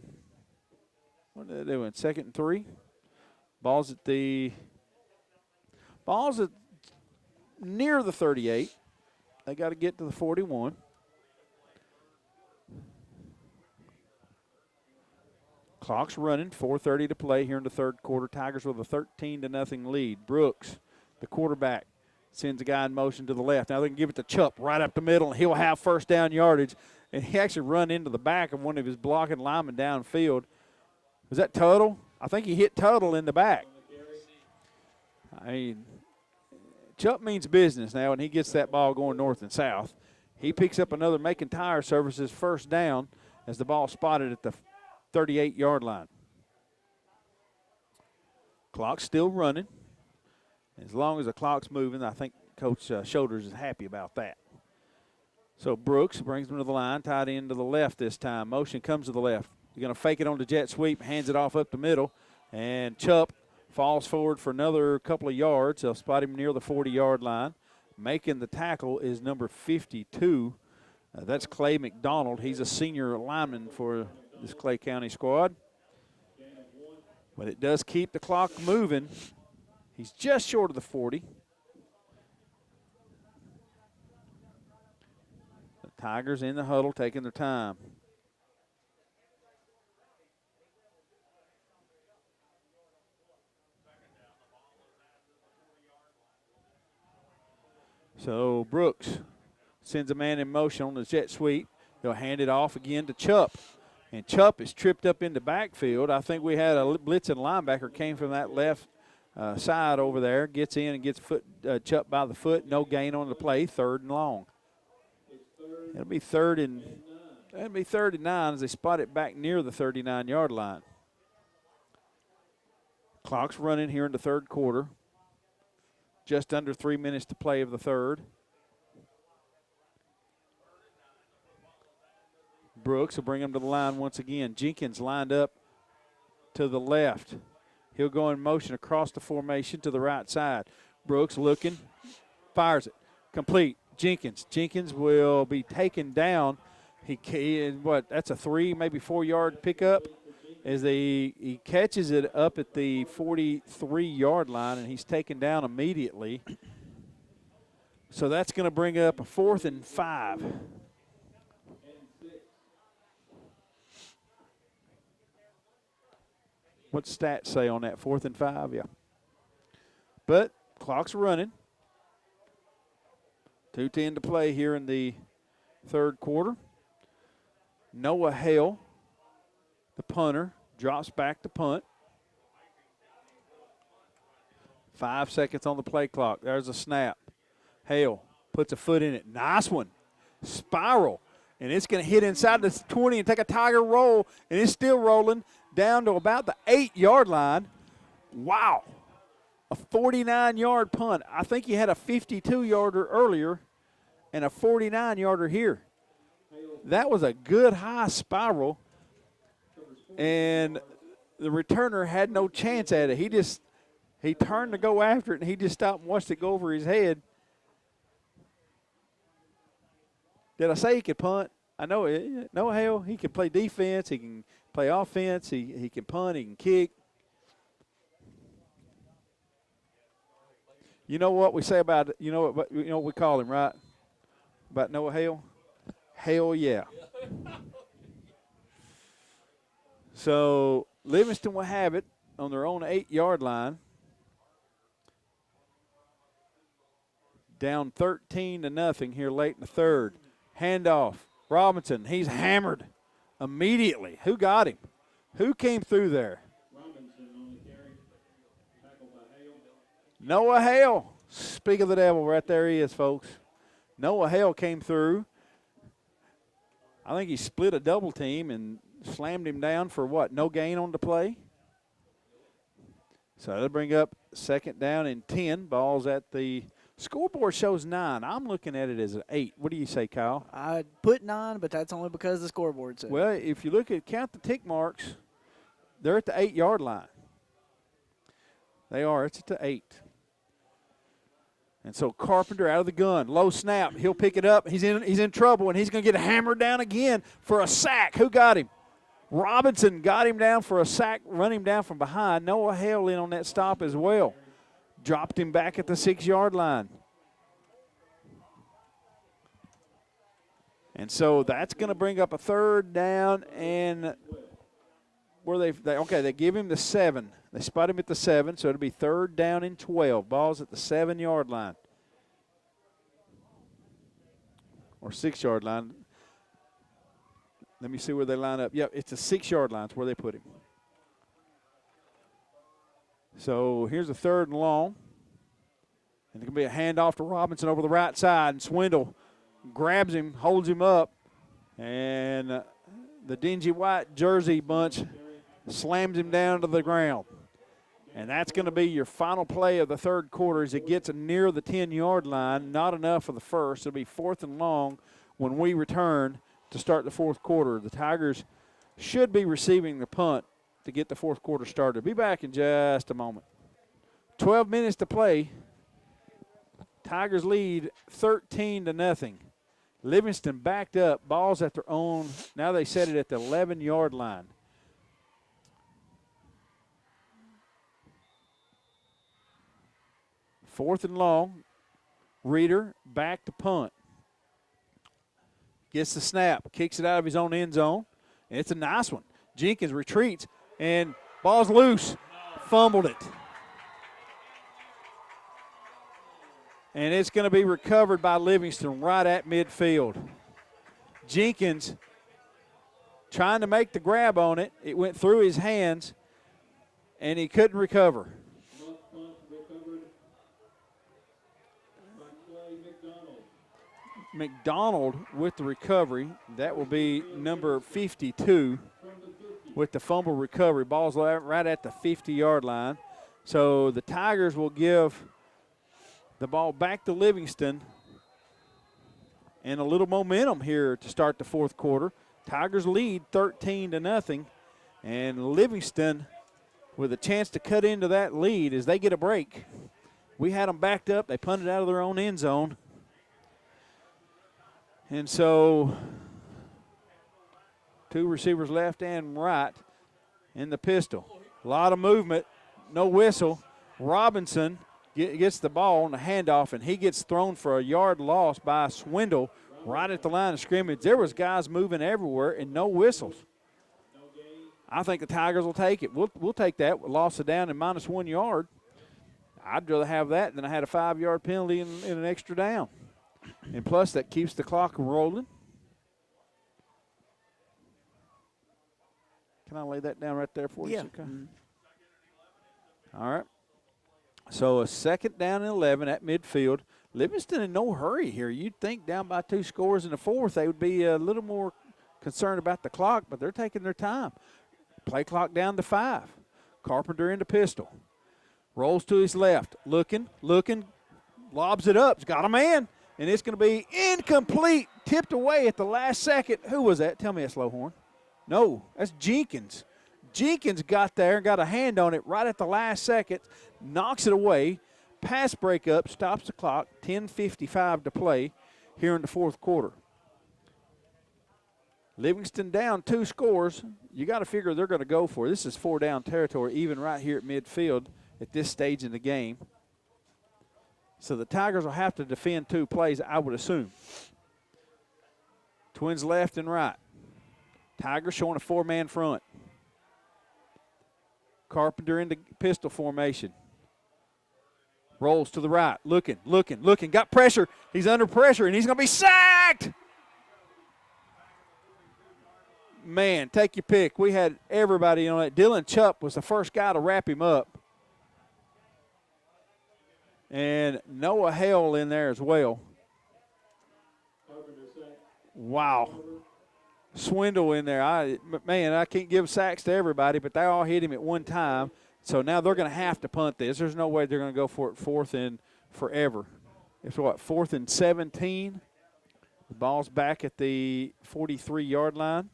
what are they doing, 2nd and 3? Ball's at near the 38. They got to get to the 41. Clock's running, 4:30 to play here in the 3rd quarter. Tigers with a 13-0 lead. Brooks, the quarterback, sends a guy in motion to the left. Now they can give it to Chupp right up the middle, and he'll have 1st down yardage. And he actually run into the back of one of his blocking linemen downfield. Was that Tuttle? I think he hit Tuttle in the back. I mean, Chuck means business now, and he gets that ball going north and south. He picks up another Macon Tire Services first down as the ball spotted at the 38-yard line. Clock's still running. As long as the clock's moving, I think Coach Shoulders is happy about that. So Brooks brings him to the line, tied in to the left this time. Motion comes to the left. You're going to fake it on the jet sweep, hands it off up the middle, and Chupp falls forward for another couple of yards. They'll spot him near the 40-yard line. Making the tackle is number 52. That's Clay McDonald. He's a senior lineman for this Clay County squad. But it does keep the clock moving. He's just short of the 40. The Tigers in the huddle taking their time. So Brooks sends a man in motion on the jet sweep. He'll hand it off again to Chupp. And Chupp is tripped up in the backfield. I think we had a blitzing linebacker came from that left side over there. Gets in and gets Chupp by the foot. No gain on the play. 3rd and long. It'll be third and 9 as they spot it back near the 39-yard line. Clock's running here in the 3rd quarter. Just under 3 minutes to play of the 3rd. Brooks will bring him to the line once again. Jenkins lined up to the left. He'll go in motion across the formation to the right side. Brooks looking, fires it, complete. Jenkins will be taken down. That's a 3, maybe 4-yard pickup as he catches it up at the 43-yard line, and he's taken down immediately. So that's going to bring up a 4th and 5. What's stats say on that 4th and 5? Yeah. But clock's running. 2:10 to play here in the 3rd quarter. Noah Hale, the punter, drops back to punt. 5 seconds on the play clock. There's a snap. Hale puts a foot in it. Nice one. Spiral. And it's going to hit inside the 20 and take a Tiger roll. And it's still rolling down to about the 8-yard line. Wow. A 49-yard punt. I think he had a 52-yarder earlier and a 49-yarder here. That was a good high spiral. And the returner had no chance at it. He turned to go after it, and he just stopped and watched it go over his head. Did I say he could punt? I know it. No, hell, he can play defense. He can play offense. He can punt. He can kick. You know what we say about it? You know what we call him, right? About Noah Hale? Hell yeah. So Livingston will have it on their own 8-yard line. Down 13-0 here late in the 3rd. Handoff. Robinson, he's hammered immediately. Who got him? Who came through there? Noah Hale. Speak of the devil, right there he is, folks. Noah Hale came through. I think he split a double team and slammed him down for what? No gain on the play? So that'll bring up 2nd down and 10. Ball's at the scoreboard shows 9. I'm looking at it as an 8. What do you say, Kyle? I put 9, but that's only because the scoreboard said. Well, if you count the tick marks, they're at the 8-yard line. They are. It's at the 8. And so Carpenter out of the gun, low snap. He'll pick it up. He's in trouble, and he's going to get hammered down again for a sack. Who got him? Robinson got him down for a sack, run him down from behind. Noah Hale in on that stop as well. Dropped him back at the 6-yard line. And so that's going to bring up a 3rd down, and they give him the 7. They spot him at the 7, so it'll be 3rd down and 12. Ball's at the 7-yard line. Or 6-yard line. Let me see where they line up. Yep, it's the 6-yard line. It's where they put him. So here's a 3rd and long. And there can be a handoff to Robinson over the right side. And Swindle grabs him, holds him up. And the dingy white jersey bunch slams him down to the ground. And that's going to be your final play of the 3rd quarter as it gets near the 10-yard line. Not enough for the first. It'll be 4th and long when we return to start the 4th quarter. The Tigers should be receiving the punt to get the 4th quarter started. Be back in just a moment. 12 minutes to play. Tigers lead 13-0. Livingston backed up. Ball's at their own. Now they set it at the 11-yard line. Fourth and long. Reeder back to punt. Gets the snap. Kicks it out of his own end zone. And it's a nice one. Jenkins retreats. And ball's loose. Fumbled it. And it's going to be recovered by Livingston right at midfield. Jenkins trying to make the grab on it. It went through his hands, and he couldn't recover. McDonald with the recovery. That will be number 52 with the fumble recovery. Ball's right at the 50-yard line. So the Tigers will give the ball back to Livingston and a little momentum here to start the 4th quarter. Tigers lead 13-0, and Livingston with a chance to cut into that lead as they get a break. We had them backed up. They punted out of their own end zone. And so 2 receivers left and right in the pistol. A lot of movement, no whistle. Robinson gets the ball on the handoff, and he gets thrown for a yard loss by Swindle right at the line of scrimmage. There was guys moving everywhere and no whistles. I think the Tigers will take it. We'll take that. Loss of down and -1 yard. I'd rather have that than I had a 5-yard penalty in an extra down. And plus, that keeps the clock rolling. Can I lay that down right there for you? Yeah. Okay. All right. So a 2nd down and 11 at midfield. Livingston in no hurry here. You'd think down by 2 scores in the 4th they would be a little more concerned about the clock, but they're taking their time. Play clock down to 5. Carpenter into pistol. Rolls to his left. Looking. Lobs it up. He's got a man. And it's going to be incomplete. Tipped away at the last second. Who was that? Tell me it's Lowhorn. No, that's Jenkins. Jenkins got there and got a hand on it right at the last second. Knocks it away. Pass breakup. Stops the clock. 10:55 to play here in the 4th quarter. Livingston down 2 scores. You got to figure they're going to go for it. This is 4-down territory, even right here at midfield at this stage in the game. So the Tigers will have to defend 2 plays, I would assume. Twins left and right. Tigers showing a 4-man front. Carpenter into pistol formation. Rolls to the right. Looking. Got pressure. He's under pressure, and he's going to be sacked. Man, take your pick. We had everybody on it. Dylan Chupp was the first guy to wrap him up. And Noah Hale in there as well. Wow. Swindle in there. I can't give sacks to everybody, but they all hit him at one time. So now they're going to have to punt this. There's no way they're going to go for it 4th and forever. It's 4th and 17. The ball's back at the 43-yard line.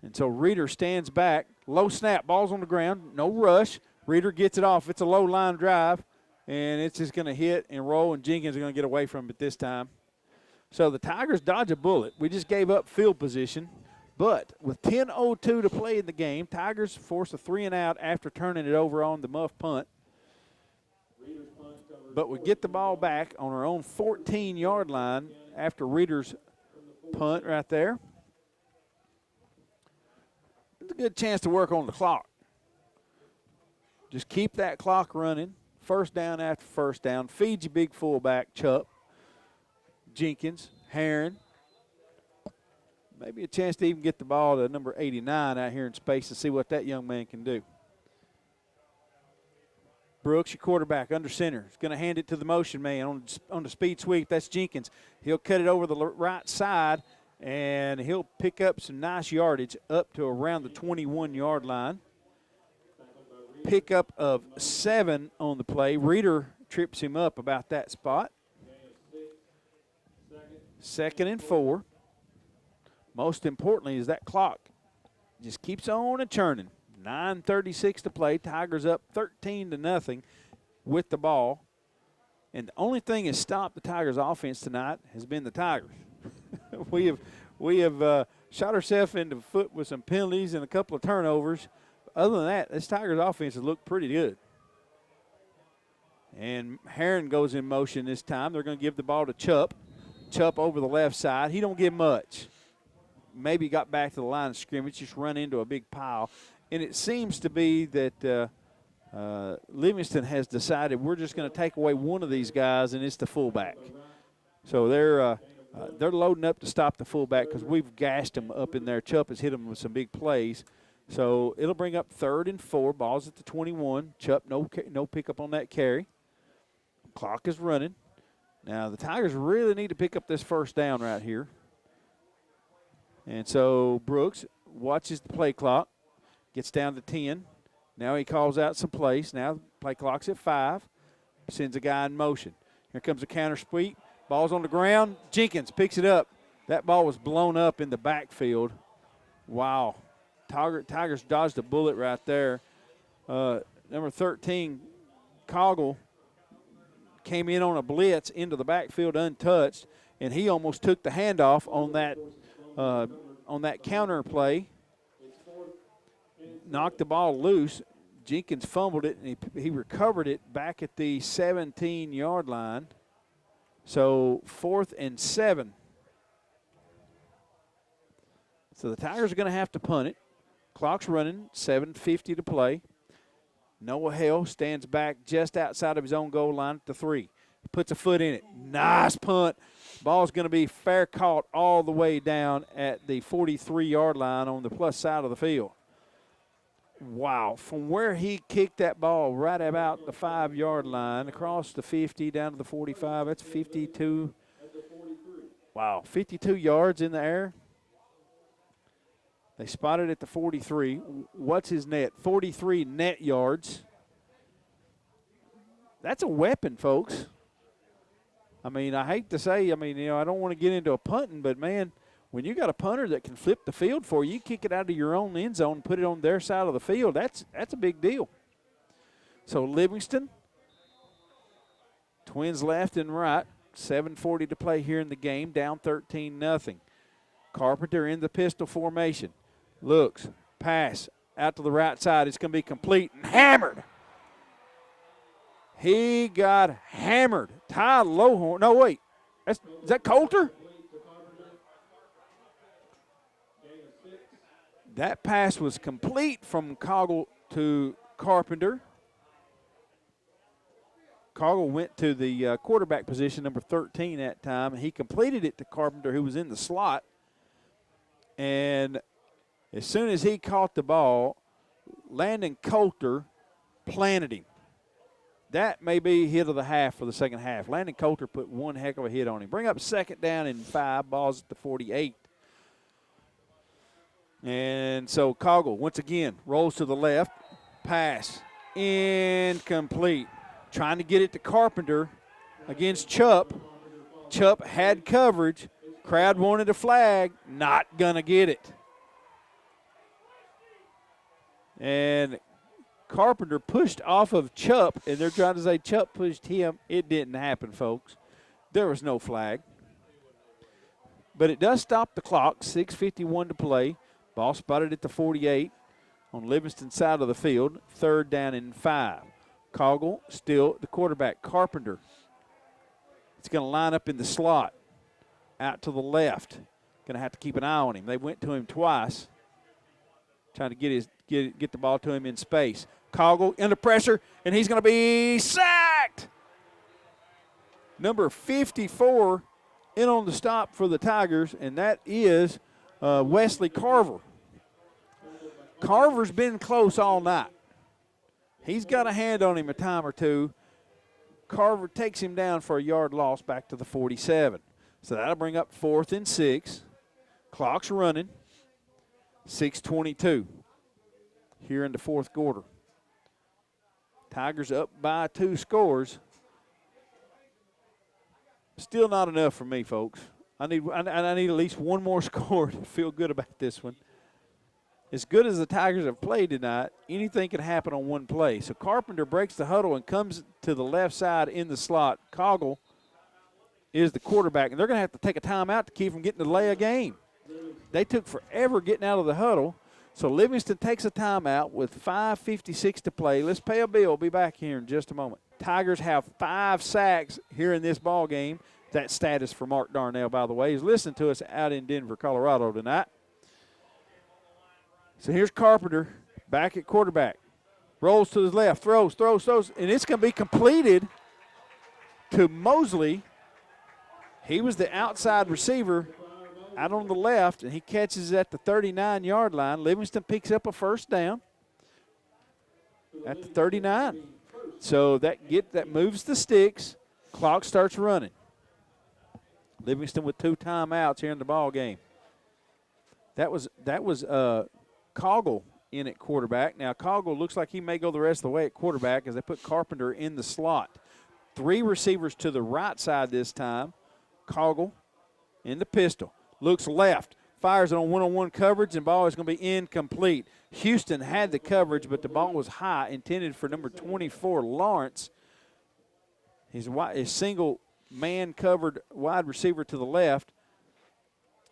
And so Reeder stands back. Low snap. Ball's on the ground. No rush. Reeder gets it off. It's a low line drive, and it's just going to hit and roll, and Jenkins is going to get away from it this time. So the Tigers dodge a bullet. We just gave up field position, but with 10:02 to play in the game, Tigers force a 3-and-out after turning it over on the muff punt. But we get the ball back on our own 14-yard line after Reeder's punt right there. It's a good chance to work on the clock. Just keep that clock running. 1st down after 1st down. Feed your big fullback, Chupp. Jenkins, Herron. maybe a chance to even get the ball to number 89 out here in space and see what that young man can do. Brooks, your quarterback, under center. He's going to hand it to the motion man on the speed sweep. That's Jenkins. He'll cut it over the right side, and he'll pick up some nice yardage up to around the 21-yard line. Pickup of 7 on the play. Reeder trips him up about that spot. 2nd and 4. Most importantly is that clock just keeps on and churning. 9:36 to play. Tigers up 13-0 with the ball. And the only thing that's stopped the Tigers' offense tonight has been the Tigers. we have shot ourselves in the foot with some penalties and a couple of turnovers. Other than that, this Tigers' offense has looked pretty good. And Herron goes in motion this time. They're going to give the ball to Chupp. Chupp over the left side. He don't get much. Maybe got back to the line of scrimmage, just run into a big pile. And it seems to be that Livingston has decided we're just going to take away one of these guys, and it's the fullback. So they're loading up to stop the fullback because we've gashed them up in there. Chupp has hit them with some big plays. So it'll bring up 3rd and 4. Ball's at the 21. Chupp, no pickup on that carry. Clock is running. Now the Tigers really need to pick up this first down right here. And so Brooks watches the play clock. Gets down to 10. Now he calls out some plays. Now play clock's at 5. Sends a guy in motion. Here comes a counter sweep. Ball's on the ground. Jenkins picks it up. That ball was blown up in the backfield. Wow. Tigers dodged a bullet right there. Number 13, Coggle, came in on a blitz into the backfield untouched, and he almost took the handoff on that counter play. Knocked the ball loose. Jenkins fumbled it, and he recovered it back at the 17-yard line. So 4th and 7. So the Tigers are going to have to punt it. Clock's running, 7:50 to play. Noah Hale stands back just outside of his own goal line at the 3. Puts a foot in it. Nice punt. Ball's going to be fair caught all the way down at the 43-yard line on the plus side of the field. Wow, from where he kicked that ball right about the 5-yard line, across the 50, down to the 45, that's 52. Wow, 52 yards in the air. They spotted at the 43. What's his net? 43 net yards. That's a weapon, folks. I mean, I hate to say, I don't want to get into a punting, but, man, when you got a punter that can flip the field for you, kick it out of your own end zone and put it on their side of the field, that's a big deal. So Livingston, Twins left and right, 7:40 to play here in the game, down 13-0. Carpenter in the pistol formation. Looks, pass, out to the right side. It's going to be complete and hammered. He got hammered. Ty Lohorn. No, wait. Is that Coulter? That pass was complete from Coggle to Carpenter. Coggle went to the quarterback position, number 13 that time. He completed it to Carpenter, who was in the slot. And as soon as he caught the ball, Landon Coulter planted him. That may be hit of the half for the second half. Landon Coulter put one heck of a hit on him. Bring up 2nd down and 5, balls at the 48. And so Coggle, once again, rolls to the left. Pass. Incomplete. Trying to get it to Carpenter against Chupp. Chupp had coverage. Crowd wanted a flag. Not going to get it. And Carpenter pushed off of Chupp, and they're trying to say Chupp pushed him. It didn't happen, folks. There was no flag. But it does stop the clock. 6:51 to play. Ball spotted at the 48 on Livingston side of the field. 3rd down and 5. Coggle still the quarterback. Carpenter. It's going to line up in the slot. Out to the left. Going to have to keep an eye on him. They went to him twice. Trying to get the ball to him in space. Coggle under pressure, and he's going to be sacked. Number 54 in on the stop for the Tigers, and that is Wesley Carver. Carver's been close all night. He's got a hand on him a time or two. Carver takes him down for a yard loss back to the 47. So that'll bring up 4th and 6. Clock's running. 6:22 here in the fourth quarter. Tigers up by 2 scores. Still not enough for me, folks. I need at least one more score to feel good about this one. As good as the Tigers have played tonight, anything can happen on one play. So Carpenter breaks the huddle and comes to the left side in the slot. Coggle is the quarterback, and they're going to have to take a timeout to keep from getting to delay a game. They took forever getting out of the huddle. So Livingston takes a timeout with 5:56 to play. Let's pay a bill. Be back here in just a moment. Tigers have 5 sacks here in this ball game. That status for Mark Darnell, by the way. He's listening to us out in Denver, Colorado tonight. So here's Carpenter back at quarterback. Rolls to his left, throws, and it's going to be completed to Mosley. He was the outside receiver out on the left, and he catches at the 39-yard line. Livingston picks up a first down at the 39. So that moves the sticks. Clock starts running. Livingston with 2 timeouts here in the ball game. That was Coggle in at quarterback. Now Coggle looks like he may go the rest of the way at quarterback as they put Carpenter in the slot. 3 receivers to the right side this time. Coggle in the pistol. Looks left. Fires it on one-on-one coverage, and ball is going to be incomplete. Houston had the coverage, but the ball was high, intended for number 24, Lawrence. His single man-covered wide receiver to the left.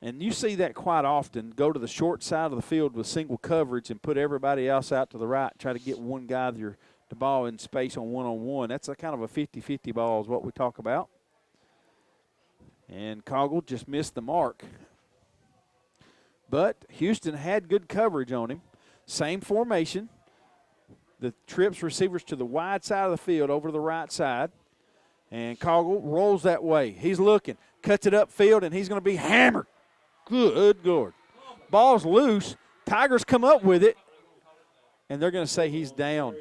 And you see that quite often. Go to the short side of the field with single coverage and put everybody else out to the right. Try to get one guy the ball in space on one-on-one. That's a kind of a 50-50 ball is what we talk about. And Coggle just missed the mark. But Houston had good coverage on him. Same formation. The trips receivers to the wide side of the field over to the right side. And Coggle rolls that way. He's looking. Cuts it upfield, and he's going to be hammered. Good Lord. Ball's loose. Tigers come up with it, and they're going to say he's down.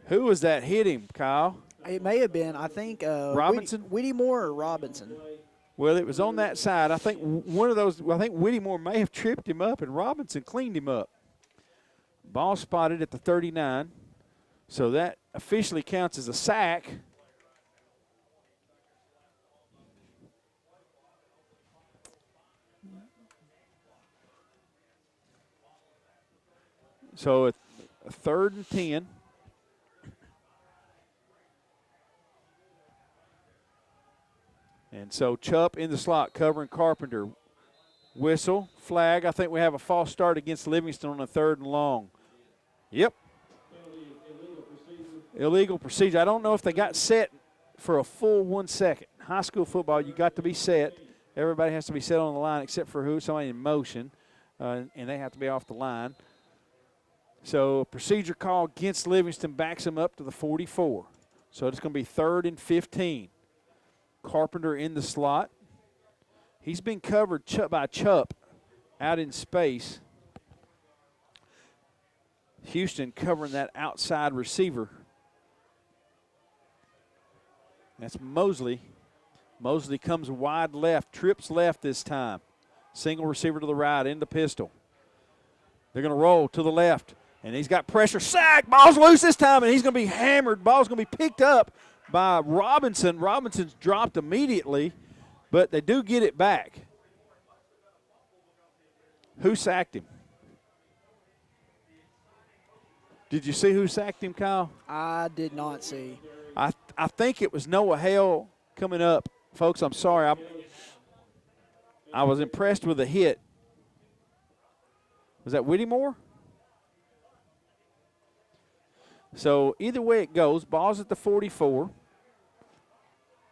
Who was that hit him, Kyle? It may have been, I think, Robinson? Whittemore or Robinson. Well, it was on that side. I think Whittemore may have tripped him up, and Robinson cleaned him up. Ball spotted at the 39, so that officially counts as a sack. So a 3rd and 10. And so Chupp in the slot covering Carpenter. Whistle, flag. I think we have a false start against Livingston on a 3rd and long. Yep. Illegal procedure. I don't know if they got set for a full 1 second. High school football, you got to be set. Everybody has to be set on the line except for somebody in motion, and they have to be off the line. So a procedure call against Livingston backs them up to the 44. So it's going to be 3rd and 15. Carpenter in the slot. He's been covered by Chupp out in space. Houston covering that outside receiver. That's Mosley. Mosley comes wide left, trips left this time. Single receiver to the right in the pistol. They're going to roll to the left, and he's got pressure. Sack! Ball's loose this time, and he's going to be hammered. Ball's going to be picked up by Robinson. Robinson's dropped immediately, but they do get it back. Who sacked him? Did you see who sacked him, Kyle? I did not see. I think it was Noah Hale coming up. Folks, I'm sorry. I was impressed with the hit. Was that Whittemore? So either way it goes, ball's at the 44.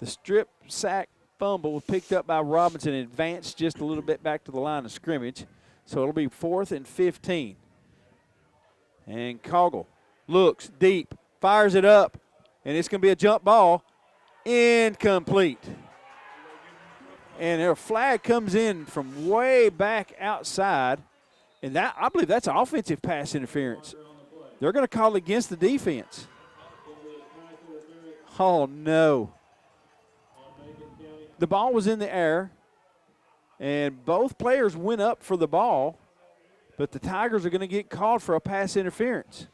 The strip sack fumble was picked up by Robinson and advanced just a little bit back to the line of scrimmage. So it'll be 4th and 15. And Coggle looks deep, fires it up, and it's going to be a jump ball. Incomplete. And a flag comes in from way back outside, and that I believe that's offensive pass interference. They're going to call against the defense. Oh, no. The ball was in the air, and both players went up for the ball, but the Tigers are going to get called for a pass interference.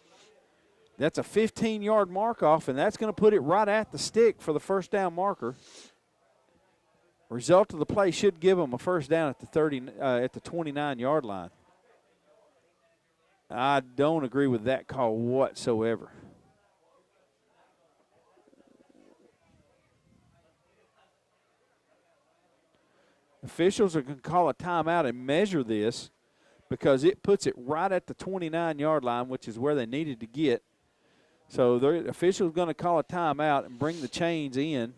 That's a 15-yard mark-off, and that's going to put it right at the stick for the first down marker. Result of the play should give them a first down at the 29-yard line. I don't agree with that call whatsoever. Officials are going to call a timeout and measure this because it puts it right at the 29-yard line, which is where they needed to get. So the officials are going to call a timeout and bring the chains in.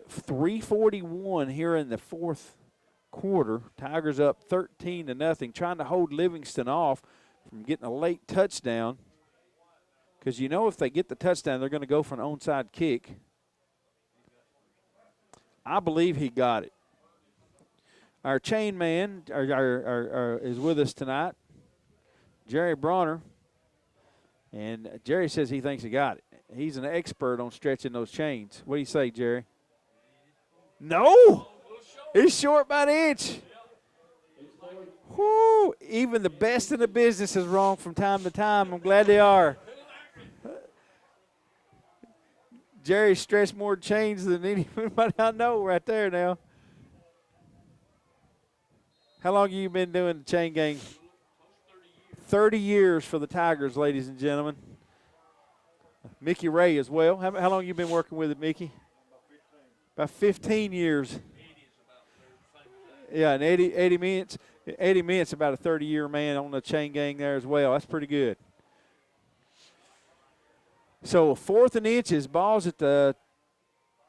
3:41 here in the fourth quarter. Tigers up 13-0, trying to hold Livingston off from getting a late touchdown. Because you know if they get the touchdown, they're going to go for an onside kick. I believe he got it. Our chain man is with us tonight, Jerry Bronner. And Jerry says he thinks he got it. He's an expert on stretching those chains. What do you say, Jerry? No! He's short by an inch. Whoo! Even the best in the business is wrong from time to time. I'm glad they are. Jerry stretched more chains than anybody I know right there now. How long have you been doing the chain gang? 30 years for the Tigers, ladies and gentlemen. Mickey Ray as well. How long have you been working with it, Mickey? About 15 years. Yeah, and 80 minutes. 80 minutes, about a 30-year man on the chain gang there as well. That's pretty good. So 4th and inches, ball's at the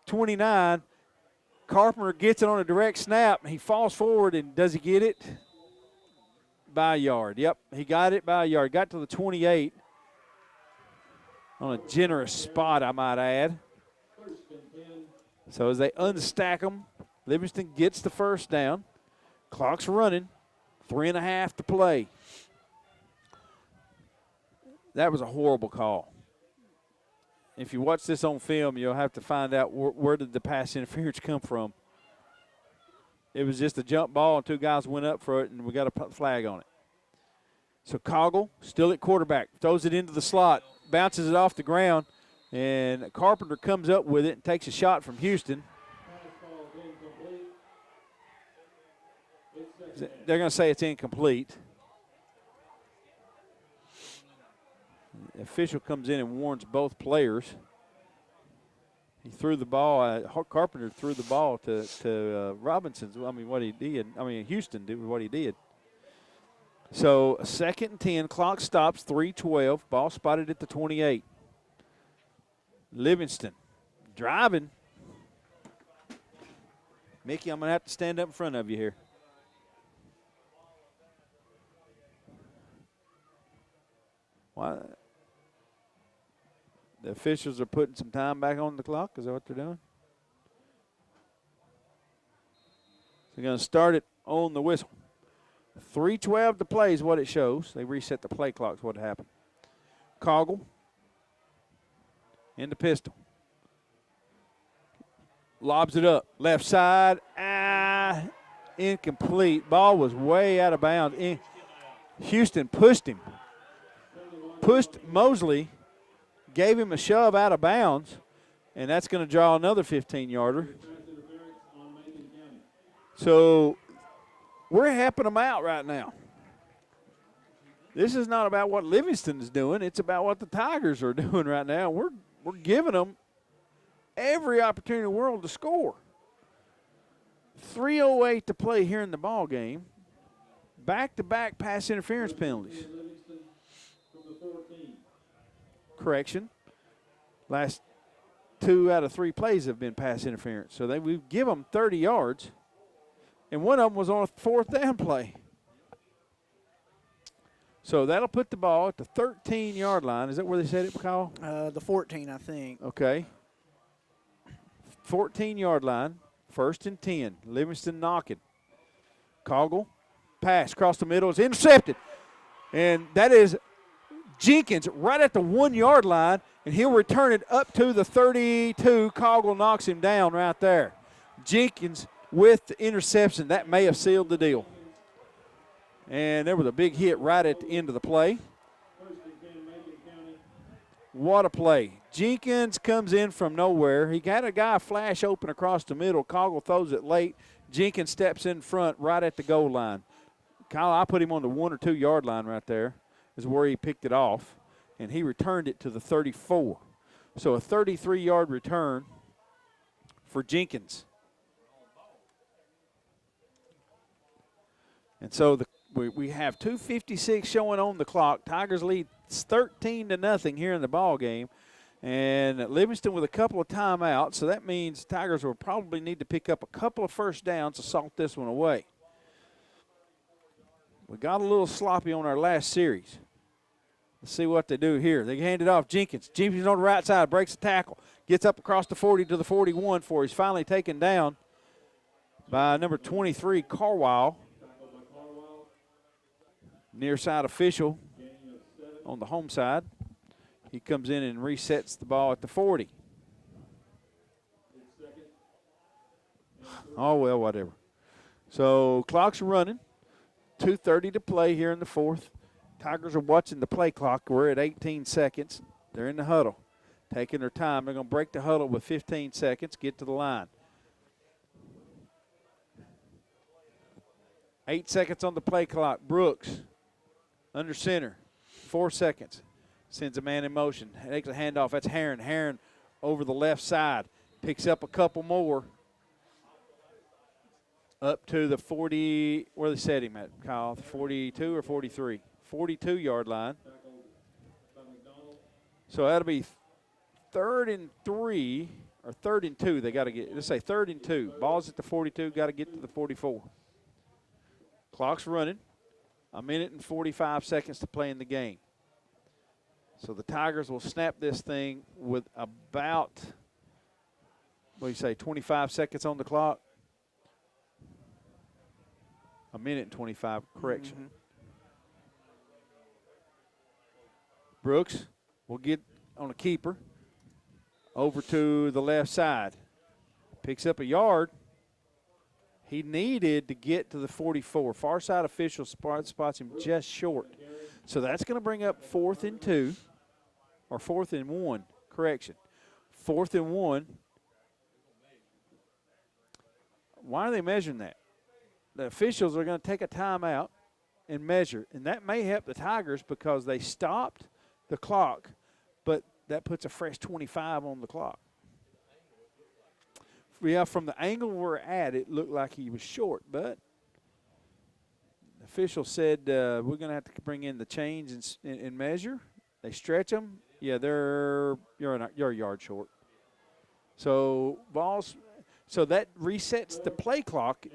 29. Carpenter gets it on a direct snap. He falls forward, and does he get it? By a yard. Yep, he got it by a yard. Got to the 28 on a generous spot, I might add. So as they unstack them, Livingston gets the first down. Clock's running. 3.5 to play. That was a horrible call. If you watch this on film, you'll have to find out where did the pass interference come from. It was just a jump ball, and two guys went up for it, and we got a flag on it. So Coggle, still at quarterback, throws it into the slot, bounces it off the ground, and Carpenter comes up with it and takes a shot from Houston. They're going to say it's incomplete. The official comes in and warns both players. He threw the ball. Carpenter threw the ball to Robinson's. Houston did what he did. So 2nd and 10. Clock stops. 3:12. Ball spotted at the 28. Livingston driving. Mickey, I'm going to have to stand up in front of you here. Why? The officials are putting some time back on the clock. Is that what they're doing? They're going to start it on the whistle. 3:12 to play is what it shows. They reset the play clock is what happened. Coggle in the pistol. Lobs it up. Left side. Incomplete. Ball was way out of bounds. Houston pushed him. Pushed Mosley. Gave him a shove out of bounds, and that's going to draw another 15-yarder. So we're helping them out right now. This is not about what Livingston is doing. It's about what the Tigers are doing right now. We're giving them every opportunity in the world to score. 3:08 to play here in the ball game. Back-to-back pass interference penalties. Correction. Last 2 out of 3 plays have been pass interference. So we give them 30 yards, and one of them was on a 4th down play. So that'll put the ball at the 13-yard line. Is that where they said it, Kyle? The 14, I think. Okay. 14-yard line, 1st and 10. Livingston knocking. Coggle, pass across the middle is intercepted. And that is Jenkins right at the 1-yard line, and he'll return it up to the 32. Coggle knocks him down right there. Jenkins with the interception. That may have sealed the deal. And there was a big hit right at the end of the play. What a play. Jenkins comes in from nowhere. He got a guy flash open across the middle. Coggle throws it late. Jenkins steps in front right at the goal line. Kyle, I put him on the 1 or 2 yard line right there is where he picked it off, and he returned it to the 34. So a 33-yard return for Jenkins. And so we have 2:56 showing on the clock. Tigers lead 13-0 here in the ball game. And Livingston with a couple of timeouts, so that means Tigers will probably need to pick up a couple of first downs to salt this one away. We got a little sloppy on our last series. Let's see what they do here. They hand it off. Jenkins. Jenkins on the right side, breaks the tackle, gets up across the 40 to the 41 for he's finally taken down by number 23, Carwile. Near side official on the home side. He comes in and resets the ball at the 40. Oh, well, whatever. So clock's running. 2:30 to play here in the fourth. Tigers are watching the play clock. We're at 18 seconds. They're in the huddle, taking their time. They're going to break the huddle with 15 seconds, get to the line. 8 seconds on the play clock. Brooks under center, 4 seconds. Sends a man in motion. Takes a handoff. That's Herron. Herron over the left side. Picks up a couple more. Up to the 40. Where they set him at, Kyle? 42 or 43? 42-yard line. So that'll be 3rd and 3 or 3rd and 2. They got to get. Let's say 3rd and 2. Ball's at the 42. Got to get to the 44. Clock's running. 1 minute and 45 seconds to play in the game. So the Tigers will snap this thing with about, what do you say, 25 seconds on the clock? 1 minute and 25, correction. Mm-hmm. Brooks will get on a keeper over to the left side. Picks up a yard. He needed to get to the 44. Far side official spots him just short. So that's going to bring up 4th and 2, or 4th and 1, correction. 4th and 1. Why are they measuring that? The officials are going to take a timeout and measure, and that may help the Tigers because they stopped the clock, but that puts a fresh 25 on the clock. Yeah, from the angle we're at, it looked like he was short, but the official said we're going to have to bring in the chains and measure. They stretch them. Yeah, you're a yard short. So that resets the play clock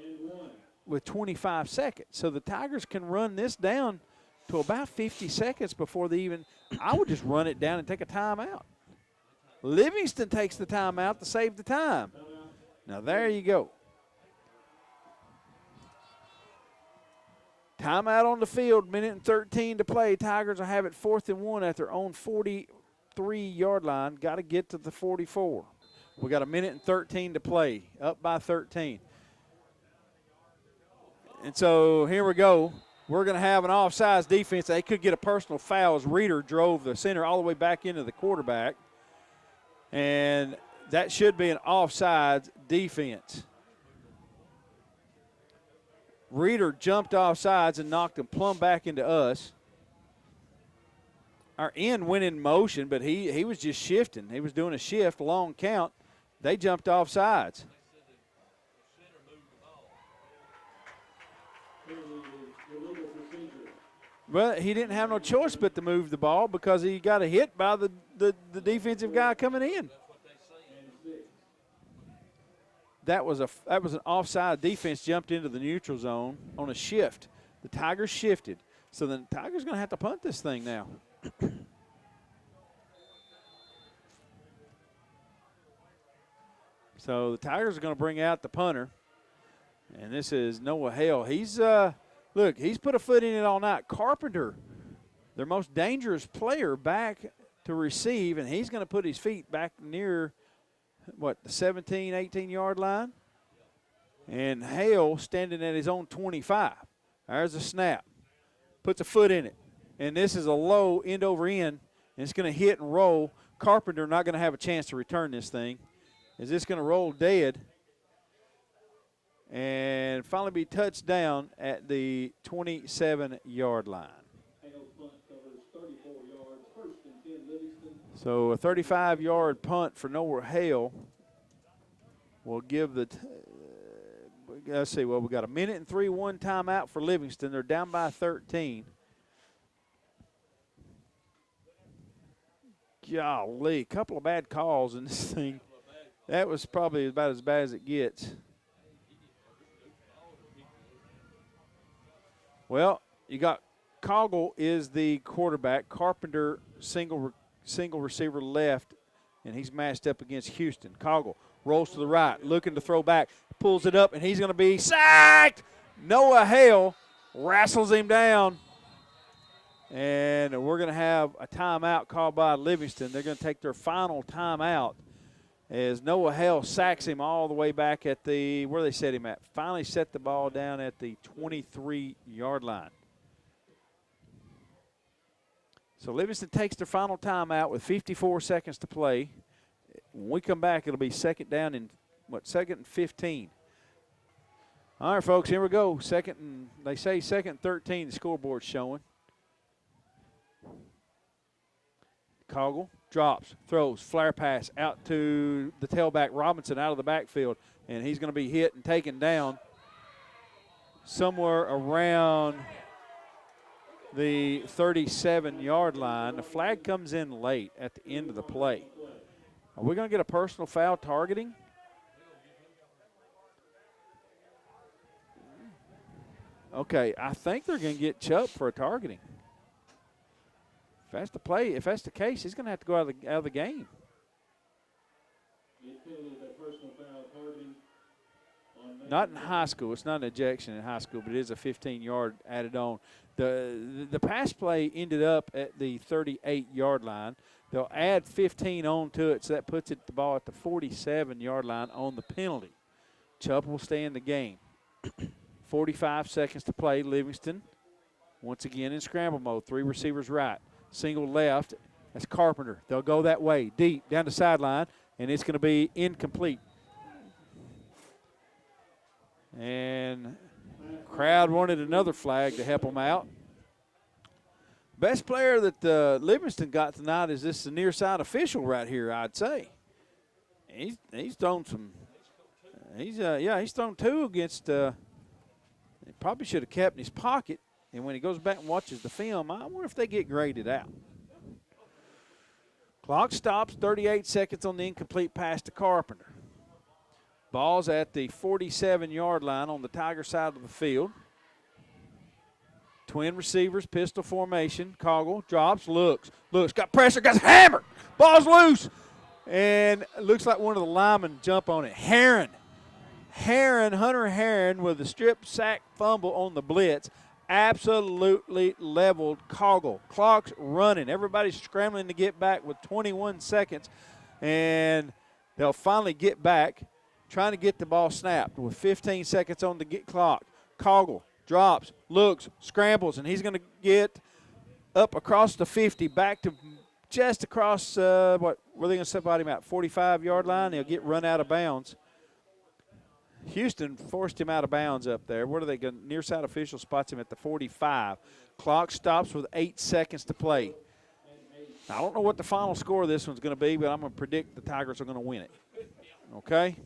with 25 seconds. So the Tigers can run this down to about 50 seconds before they even – I would just run it down and take a timeout. Livingston takes the timeout to save the time. Now, there you go. Timeout on the field, 1 minute and 13 to play. Tigers will have it 4th and 1 at their own 43-yard line. Got to get to the 44. We got 1 minute and 13 to play, up by 13. And so here we go. We're going to have an offsides defense. They could get a personal foul as Reeder drove the center all the way back into the quarterback. And that should be an offsides defense. Reeder jumped off sides and knocked him plumb back into us. Our end went in motion, but he was just shifting. He was doing a shift, long count. They jumped off sides. Well, he didn't have no choice but to move the ball because he got a hit by the defensive guy coming in. That was an offside. Defense jumped into the neutral zone on a shift. The Tigers shifted. So the Tigers going to have to punt this thing now. So the Tigers are going to bring out the punter. And this is Noah Hale. He's, look, he's put a foot in it all night. Carpenter, their most dangerous player, back to receive, and he's going to put his feet back near, the 17, 18-yard line. And Hale standing at his own 25. There's a snap. Puts a foot in it. And this is a low end over end, and it's going to hit and roll. Carpenter not going to have a chance to return this thing. Is this going to roll dead and finally be touched down at the 27-yard line? So a 35-yard punt for Noah Hale will give the let's see, we got a 1:03 timeout for Livingston. They're down by 13. Golly, a couple of bad calls in this thing. That was probably about as bad as it gets. Well, you got Coggle is the quarterback. Carpenter single receiver left, and he's matched up against Houston. Coggle rolls to the right, looking to throw back, pulls it up, and he's going to be sacked. Noah Hale wrestles him down, and we're going to have a timeout called by Livingston. They're going to take their final timeout as Noah Hale sacks him all the way back at the, where they set him at. Finally set the ball down at the 23-yard line. So Livingston takes their final timeout with 54 seconds to play. When we come back, it'll be second down and, second and 15. All right, folks, here we go. They say second and 13, the scoreboard's showing. Coggle drops, throws, flare pass out to the tailback Robinson out of the backfield, and he's going to be hit and taken down somewhere around the 37-yard line. The flag comes in late at the end of the play. Are we going to get a personal foul targeting? Okay, I think they're going to get Chubb for a targeting. If that's the case, he's going to have to go out of the game. Not in high school. It's not an ejection in high school, but it is a 15-yard added on. The pass play ended up at the 38-yard line. They'll add 15 on to it, so that puts the ball at the 47-yard line on the penalty. Chubb will stay in the game. 45 seconds to play. Livingston once again in scramble mode. 3 receivers right. Single left. That's Carpenter. They'll go that way, deep, down the sideline, and it's going to be incomplete. And crowd wanted another flag to help them out. Best player that Livingston got tonight is this near side official right here, I'd say. He's thrown some. He's thrown 2 against. He probably should have kept in his pocket. And when he goes back and watches the film, I wonder if they get graded out. Clock stops, 38 seconds on the incomplete pass to Carpenter. Ball's at the 47-yard line on the Tiger side of the field. Twin receivers, pistol formation. Coggle drops, looks, got pressure, got hammered. Ball's loose. And it looks like one of the linemen jump on it. Hunter Herron with a strip sack fumble on the blitz. Absolutely leveled Coggle. Clock's running. Everybody's scrambling to get back with 21 seconds. And they'll finally get back, trying to get the ball snapped with 15 seconds on the clock. Coggle drops, looks, scrambles, and he's going to get up across the 50, back to just across, were they going to separate him out? 45-yard line. He'll get run out of bounds. Houston forced him out of bounds up there. What are they going? Near side official spots him at the 45. Clock stops with 8 seconds to play. I don't know what the final score of this one's going to be, but I'm going to predict the Tigers are going to win it. Okay?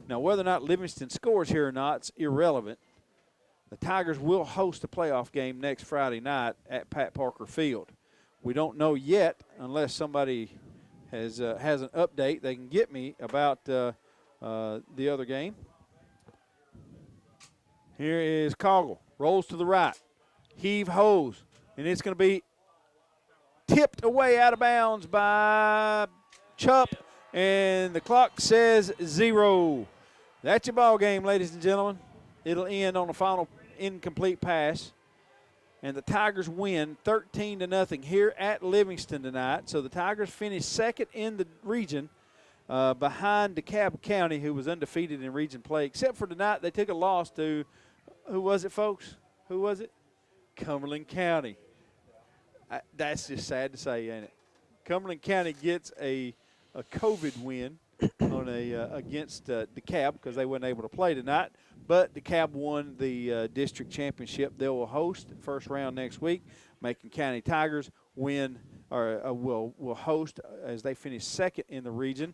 Now, whether or not Livingston scores here or not, it's irrelevant. The Tigers will host a playoff game next Friday night at Pat Parker Field. We don't know yet, unless somebody has an update they can get me about the other game. Here is Coggle. Rolls to the right. Heave hose. And it's going to be tipped away out of bounds by Chubb. And the clock says 0. That's your ball game, ladies and gentlemen. It'll end on a final incomplete pass. And the Tigers win 13-0 here at Livingston tonight. So the Tigers finished second in the region behind DeKalb County, who was undefeated in region play. Except for tonight, they took a loss to, who was it, folks? Who was it? Cumberland County. That's just sad to say, ain't it? Cumberland County gets a COVID win on against DeKalb because they weren't able to play tonight. But DeKalb won the district championship. They will host first round next week. Macon County Tigers win or will host as they finish second in the region.